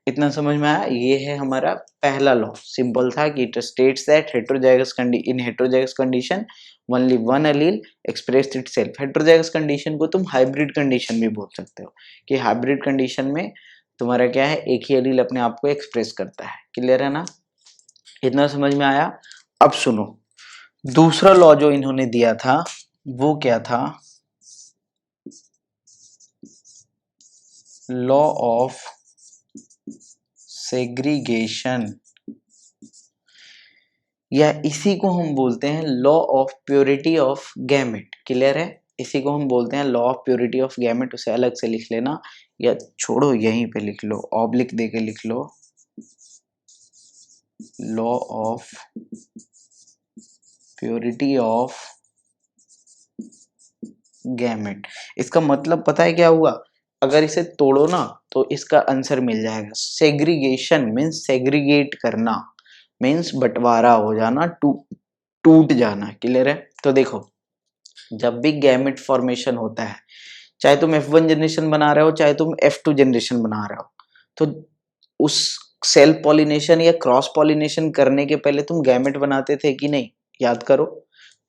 इतना समझ में आया। ये है हमारा पहला लॉ, सिंपल था कि it states that in heterozygous condition only one allele express itself. Heterozygous condition को तुम हाइब्रिड कंडीशन भी बोल सकते हो, कि हाइब्रिड कंडीशन में तुम्हारा क्या है, एक ही एलील अपने आप को एक्सप्रेस करता है। क्लियर है ना, इतना समझ में आया। अब सुनो, दूसरा लॉ जो इन्होंने दिया था वो क्या था, लॉ ऑफ सेग्रीगेशन, या इसी को हम बोलते हैं law of purity of gamete. Clear है, इसी को हम बोलते हैं law of purity of gamete. उसे अलग से लिख लेना, या छोड़ो यहीं पे लिख लो, ऑब्लिक देके लिख लो, law of purity of gamete. इसका मतलब पता है क्या हुआ, अगर इसे तोड़ो ना तो इसका आंसर मिल जाएगा। सेग्रीगेशन मीन्स सेग्रीगेट करना, मीन्स बंटवारा हो जाना, टूट जाना। क्लियर है। तो देखो, जब भी गैमेट फॉर्मेशन होता है, चाहे तुम F1 जनरेशन बना रहे हो चाहे तुम F2 जनरेशन बना रहे हो, तो उस सेल्फ पॉलिनेशन या क्रॉस पॉलिनेशन करने के पहले तुम गैमेट बनाते थे कि नहीं, याद करो।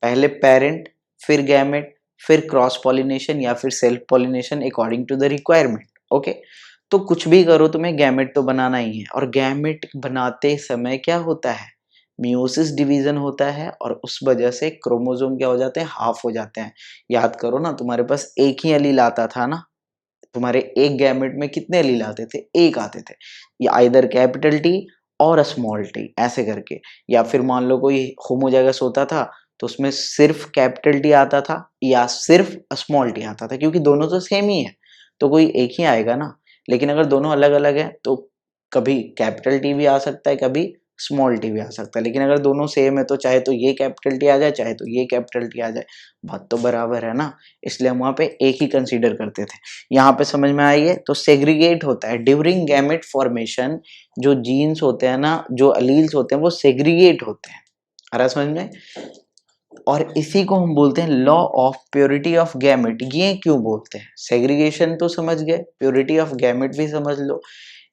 पहले पेरेंट, फिर गैमेट, फिर क्रॉस पॉलिनेशन या फिर self pollination according to the requirement. Okay, तो कुछ भी करो तुम्हें गैमेट तो बनाना ही है, और गैमेट बनाते समय क्या होता है, मियोसिस डिवीजन होता है, और उस वजह से क्रोमोसोम क्या हो जाते हैं, हाफ हो जाते हैं। याद करो ना, तुम्हारे पास एक ही एलील आता था ना, तुम्हारे एक गैमेट में कितने एलील आते थे, एक आते थे, या आइदर कैपिटल टी और स्मॉल टी ऐसे करके, या फिर मान लो कोई होमोजाइगस होता था तो उसमें सिर्फ कैपिटल टी आता था या सिर्फ स्मॉल टी आता था, क्योंकि दोनों तो सेम ही है तो कोई एक ही आएगा ना। लेकिन अगर दोनों अलग अलग है तो कभी कैपिटल टी भी आ सकता है, कभी स्मॉल टी भी आ सकता है, लेकिन अगर दोनों सेम है तो चाहे तो ये कैपिटल टी आ जाए चाहे तो ये कैपिटल टी आ जाए, बात तो बराबर है ना, इसलिए हम वहाँ पे एक ही कंसीडर करते थे। यहाँ पे समझ में आई है, तो सेग्रीगेट होता है ड्यूरिंग गैमेट फॉर्मेशन, जो जीन्स होते हैं ना, जो अलील्स होते हैं वो सेग्रीगेट होते हैं, आ रहा समझ में, और इसी को हम बोलते हैं law of purity of gamete. ये क्यों बोलते हैं, सेग्रीगेशन तो समझ गए, प्योरिटी ऑफ गैमेट भी समझ लो।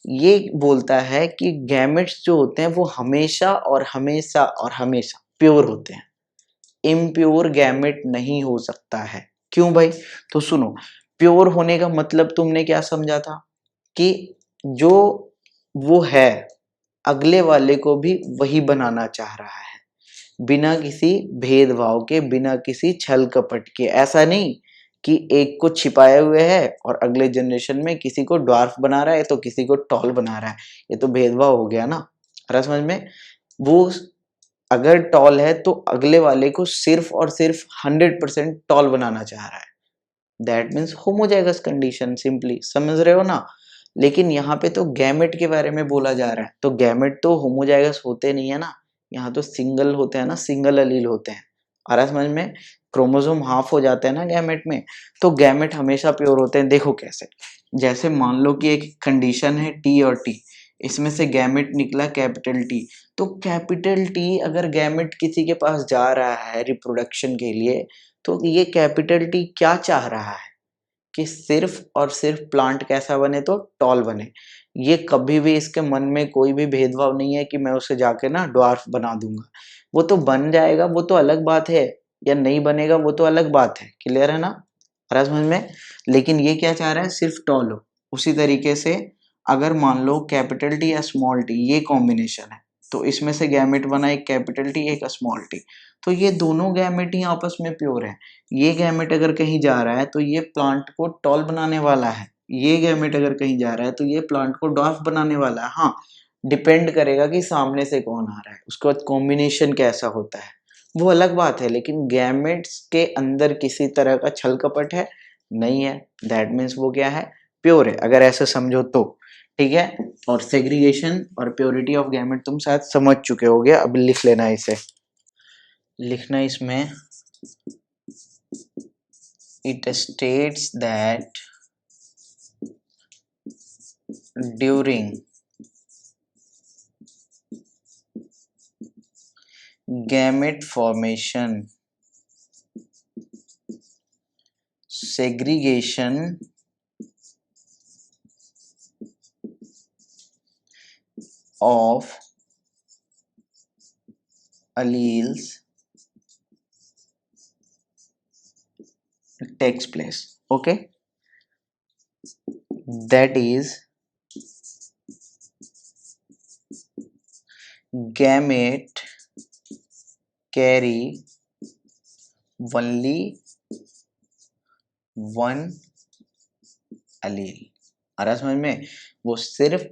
ये बोलता है कि गैमेट्स जो होते हैं वो हमेशा और हमेशा और हमेशा प्योर होते हैं, इम्प्योर गैमेट नहीं हो सकता है। क्यों भाई, तो सुनो, प्योर होने का मतलब तुमने क्या समझा था, कि जो वो है अगले वाले को भी वही बनाना चाह रहा है, बिना किसी भेदभाव के, बिना किसी छल कपट के। ऐसा नहीं कि एक को छिपाए हुए है और अगले जनरेशन में किसी को ड्वार्फ बना रहा है तो किसी को टॉल बना रहा है, ये तो भेदभाव हो गया ना, अरे समझ में। वो अगर टॉल है तो अगले वाले को सिर्फ और सिर्फ 100% टॉल बनाना चाह रहा है, that means homozygous condition, simply समझ रहे हो ना। लेकिन यहाँ पे तो गैमेट के बारे में बोला जा रहा है, तो गैमेट तो होमोजाइगस होते नहीं है ना, यहाँ तो सिंगल होते हैं ना, सिंगल अलील होते हैं, आ रहा समझ में, क्रोमोसोम हाफ हो जाते हैं ना गैमेट में, तो गैमेट हमेशा प्योर होते हैं। देखो कैसे, जैसे मान लो कि एक कंडीशन है टी और टी, इसमें से गैमेट निकला कैपिटल टी, तो कैपिटल टी अगर गैमेट किसी के पास जा रहा है रिप्रोडक्शन के लिए, तो ये कैपिटल टी क्या चाह रहा है, कि सिर्फ और सिर्फ प्लांट कैसा बने, तो टॉल बने। ये कभी भी इसके मन में कोई भी भेदभाव नहीं है कि मैं उसे जाके ना ड्वार्फ बना दूंगा, वो तो बन जाएगा, वो तो अलग बात है, या नहीं बनेगा वो तो अलग बात है, क्लियर है ना, आ रहा समझ में। लेकिन ये क्या चाह रहा है, सिर्फ टॉल हो। उसी तरीके से अगर मान लो कैपिटल टी या स्मॉल टी ये कॉम्बिनेशन है, तो इसमें से गैमेट बना एक कैपिटल टी एक स्मॉल टी, तो ये दोनों गैमेट ही आपस में प्योर है। ये गैमेट अगर कहीं जा रहा है तो ये प्लांट को टॉल बनाने वाला है, ये गैमेट अगर कहीं जा रहा है तो ये प्लांट को डॉर्फ बनाने वाला है। हाँ, डिपेंड करेगा कि सामने से कौन आ रहा है, उसके बाद कॉम्बिनेशन कैसा होता है वो अलग बात है, लेकिन गैमेट्स के अंदर किसी तरह का छल कपट है नहीं है, दैट मीन्स वो क्या है, प्योर है, अगर ऐसे समझो तो ठीक है। और सेग्रीगेशन और प्योरिटी ऑफ गैमेट तुम शायद समझ चुके होगे, अब लिख लेना इसे, लिखना इसमें, it states that during gamete formation, segregation of alleles takes place. Okay, that is gamete carry only one allele। आ रहा समझ में, वो सिर्फ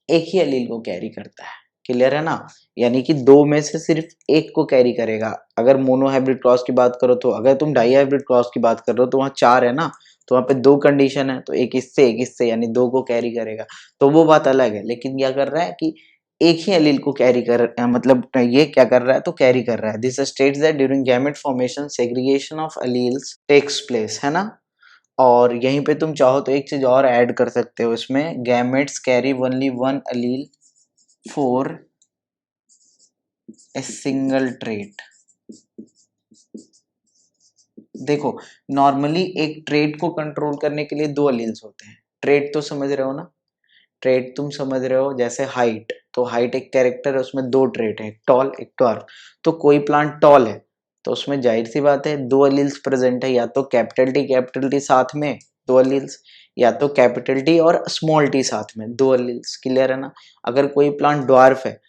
एक ही अलील को कैरी करता है, क्लियर है ना, यानी कि दो में से सिर्फ एक को कैरी करेगा। अगर मोनो हाइब्रिड क्रॉस की बात करो तो, अगर तुम डाई हाइब्रिड क्रॉस की बात कर रहे हो तो वहाँ 4 है ना, तो वहाँ पे 2 कंडीशन है, तो एक इससे यानी 2 को कैरी करेगा, तो वो बात अलग है। लेकिन क्या कर रहा है कि एक ही अलील को कैरी कर, मतलब ये क्या कर रहा है, तो कैरी कर रहा है। This states that during gamete formation segregation of alleles takes place, है ना। और यहीं पे तुम चाहो तो एक चीज और ऐड कर सकते हो इसमें, gametes carry only one allele for a single trait. देखो, नॉर्मली एक ट्रेट को कंट्रोल करने के लिए 2 अलील्स होते हैं, ट्रेट तो समझ रहे हो ना, ट्रेट तुम समझ रहे हो, जैसे हाइट, तो हाइट एक कैरेक्टर है, उसमें 2 ट्रेट है, एक टॉल एक ड्वार्फ। तो कोई प्लांट टॉल है तो उसमें जाहिर सी बात है दो अलील्स प्रेजेंट है, या तो कैपिटल टी साथ में दो अलील्स, या तो कैपिटल टी और स्मॉल टी साथ में दो अलील्स। क्लियर है ना। अगर कोई प्लांट ड्वार्फ है,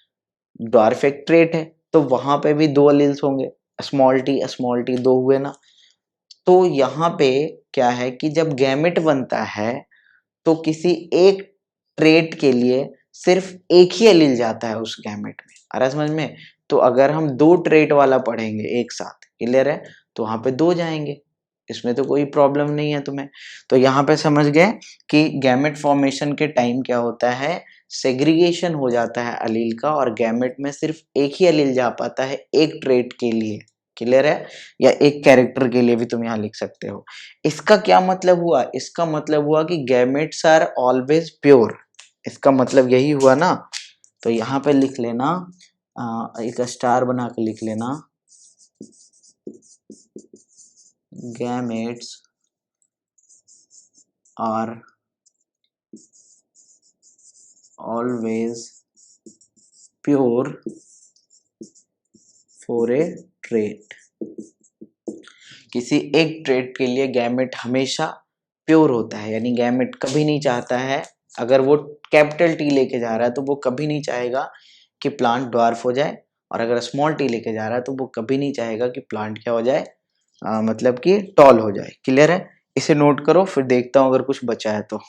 ड्वार्फ एक ट्रेट है, तो वहां पे भी दो अलील्स होंगे, स्मॉल टी दो हुए ना। तो यहाँ पे क्या है कि जब गैमेट बनता है तो किसी एक ट्रेट के लिए सिर्फ एक ही एलील जाता है उस गैमेट में। आ रहा समझ में। तो अगर हम दो ट्रेट वाला पढ़ेंगे एक साथ, क्लियर है, तो वहां पे दो जाएंगे, इसमें तो कोई प्रॉब्लम नहीं है तुम्हें। तो यहाँ पे समझ गए कि गैमेट फॉर्मेशन के टाइम क्या होता है, सेग्रीगेशन हो जाता है अलील का, और गैमेट में सिर्फ एक ही अलील जा पाता है एक ट्रेट के लिए। क्लियर है। या एक कैरेक्टर के लिए भी तुम यहाँ लिख सकते हो। इसका क्या मतलब हुआ, इसका मतलब हुआ कि गैमेट्स आर ऑलवेज प्योर। इसका मतलब यही हुआ ना। तो यहाँ पे लिख लेना, एक स्टार बना के लिख लेना, gametes are always pure for a trait. किसी एक ट्रेट के लिए गैमेट हमेशा प्योर होता है, यानी गैमेट कभी नहीं चाहता है, अगर वो कैपिटल टी लेके जा रहा है तो वो कभी नहीं चाहेगा कि प्लांट ड्वार्फ हो जाए, और अगर स्मॉल टी लेके जा रहा है तो वो कभी नहीं चाहेगा कि प्लांट क्या हो जाए, मतलब कि टॉल हो जाए। क्लियर है। इसे नोट करो, फिर देखता हूं अगर कुछ बचा है तो।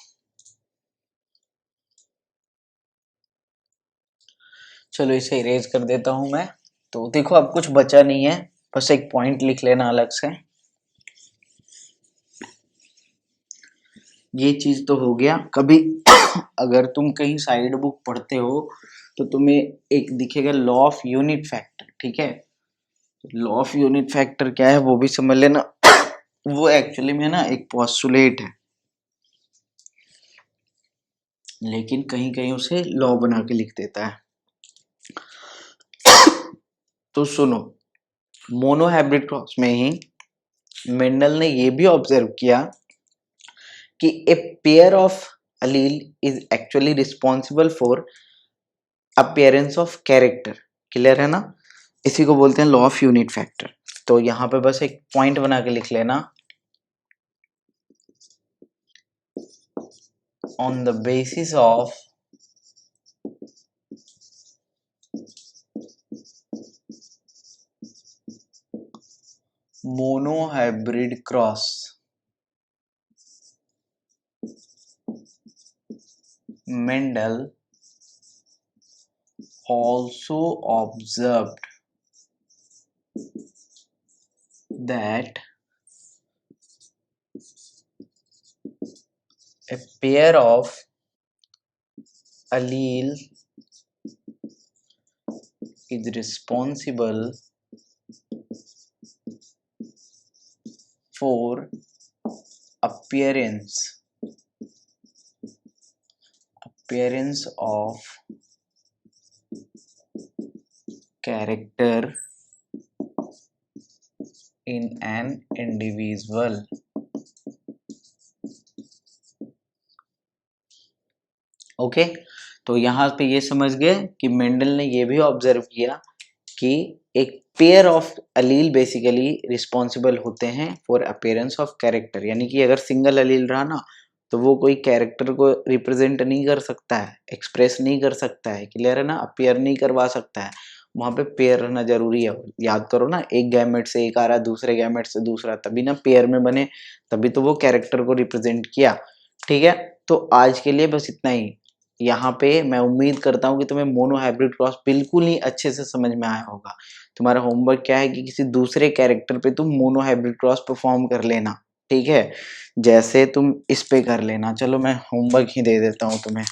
चलो इसे इरेज कर देता हूं मैं। तो देखो अब कुछ बचा नहीं है, बस एक पॉइंट लिख लेना अलग से। ये चीज तो हो गया। कभी अगर तुम कहीं साइड बुक पढ़ते हो तो तुम्हें एक दिखेगा लॉ ऑफ यूनिट फैक्टर, ठीक है। लॉ ऑफ यूनिट फैक्टर क्या है वो भी समझ लेना। वो एक्चुअली में ना एक पोस्टुलेट है, लेकिन कहीं कहीं उसे लॉ बना के लिख देता है। तो सुनो, मोनोहाइब्रिड क्रॉस में ही मेंडल ने ये भी ऑब्जर्व किया कि a pair of allele is actually responsible for appearance of character। Clear है ना। इसी को बोलते हैं लॉ ऑफ यूनिट फैक्टर। तो यहाँ पे बस एक पॉइंट बना के लिख लेना, on the basis of monohybrid cross, Mendel also observed that a pair of allele is responsible for appearance of character in an individual। Okay. तो यहाँ पे ये समझ गए कि मेंडल ने ये भी ऑब्जर्व किया कि एक pair of Aleel basically responsible होते हैं फॉर अपीयरेंस ऑफ कैरेक्टर, यानी कि अगर सिंगल अलील रहा ना तो वो कोई कैरेक्टर को रिप्रेजेंट नहीं कर सकता है, एक्सप्रेस नहीं कर सकता है। क्लियर है ना। अपीयर नहीं करवा सकता है, वहां पे पेयर रहना जरूरी है। याद करो ना, एक गैमेट से एक आ रहा, दूसरे गैमेट से दूसरा, तभी ना पेयर में बने, तभी तो वो कैरेक्टर को रिप्रेजेंट किया। ठीक है। तो आज के लिए बस इतना ही। यहाँ पे मैं उम्मीद करता हूँ कि तुम्हें मोनो हाइब्रिड क्रॉस बिल्कुल ही अच्छे से समझ में आया होगा। तुम्हारा होमवर्क क्या है कि किसी दूसरे कैरेक्टर पे तुम मोनो हाइब्रिड क्रॉस परफॉर्म कर लेना। ठीक है। जैसे तुम इस पे कर लेना। चलो मैं होमवर्क ही दे देता हूँ तुम्हें।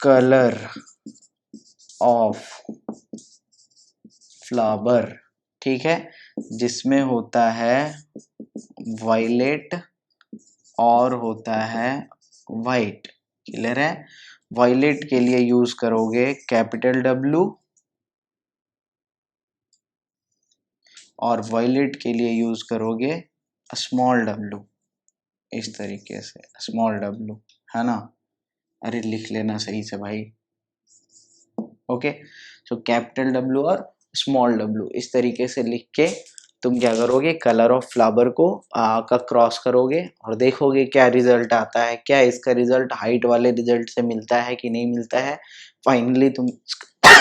कलर ऑफ फ्लावर, ठीक है, जिसमें होता है वायलेट और होता है वाइट। क्लियर है। वायलेट के लिए यूज करोगे कैपिटल डब्ल्यू, और वायलेट के लिए यूज करोगे स्मॉल डब्ल्यू। इस तरीके से स्मॉल डब्ल्यू, है ना। अरे लिख लेना सही से भाई। ओके। सो कैपिटल डब्ल्यू और स्मॉल w, इस तरीके से लिख के तुम क्या करोगे, कलर ऑफ फ्लावर को का क्रॉस करोगे और देखोगे क्या रिजल्ट आता है, क्या इसका रिजल्ट हाइट वाले रिजल्ट से मिलता है कि नहीं मिलता है। फाइनली तुम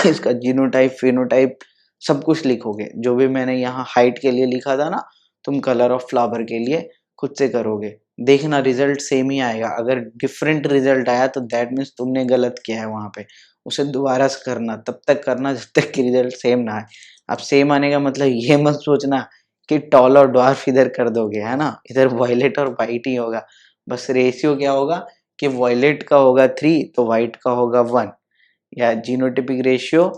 इसका जीनोटाइप फिनोटाइप सब कुछ लिखोगे, जो भी मैंने यहाँ हाइट के लिए लिखा था ना, तुम कलर ऑफ फ्लावर के लिए खुद से करोगे, देखना रिजल्ट सेम ही आएगा। अगर डिफरेंट रिजल्ट आया तो दैट मीन्स तुमने गलत किया है वहां पे, उसे दोबारा से करना, तब तक करना जब तक कि रिजल्ट सेम ना आए। अब सेम आने का मतलब ये मत सोचना कि टॉल और ड्वार्फ इधर कर दोगे, है ना, इधर वॉयलेट और वाइट ही होगा। बस रेशियो क्या होगा कि वॉयलेट का होगा 3 तो वाइट का होगा 1, या जीनोटिपिक रेशियो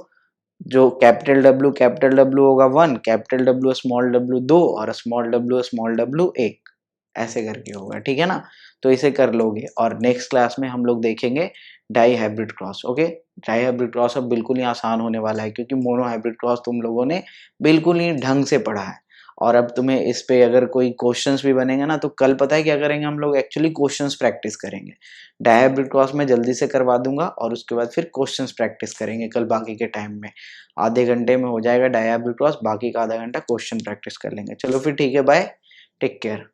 जो कैपिटल डब्ल्यू होगा 1, कैपिटल डब्ल्यू स्मॉल डब्ल्यू 2 और स्मॉल डब्ल्यू 1, ऐसे करके होगा, ठीक है ना। तो इसे कर लोगे और नेक्स्ट क्लास में हम लोग देखेंगे dihybrid cross. Okay, dihybrid cross अब बिल्कुल ही आसान होने वाला है, क्योंकि मोनो हाइब्रिड क्रॉस तुम लोगों ने बिल्कुल ही ढंग से पढ़ा है। और अब तुम्हें इस पे अगर कोई क्वेश्चंस भी बनेंगे ना, तो कल पता है क्या करेंगे हम लोग, एक्चुअली क्वेश्चंस प्रैक्टिस करेंगे। डाई हाइब्रिड क्रॉस में जल्दी से करवा दूंगा और उसके बाद फिर क्वेश्चंस प्रैक्टिस करेंगे कल बाकी के टाइम में। आधे घंटे में हो जाएगा डाई हाइब्रिड क्रॉस, बाकी का आधा घंटा क्वेश्चन प्रैक्टिस कर लेंगे। चलो फिर ठीक है, बाय, टेक केयर।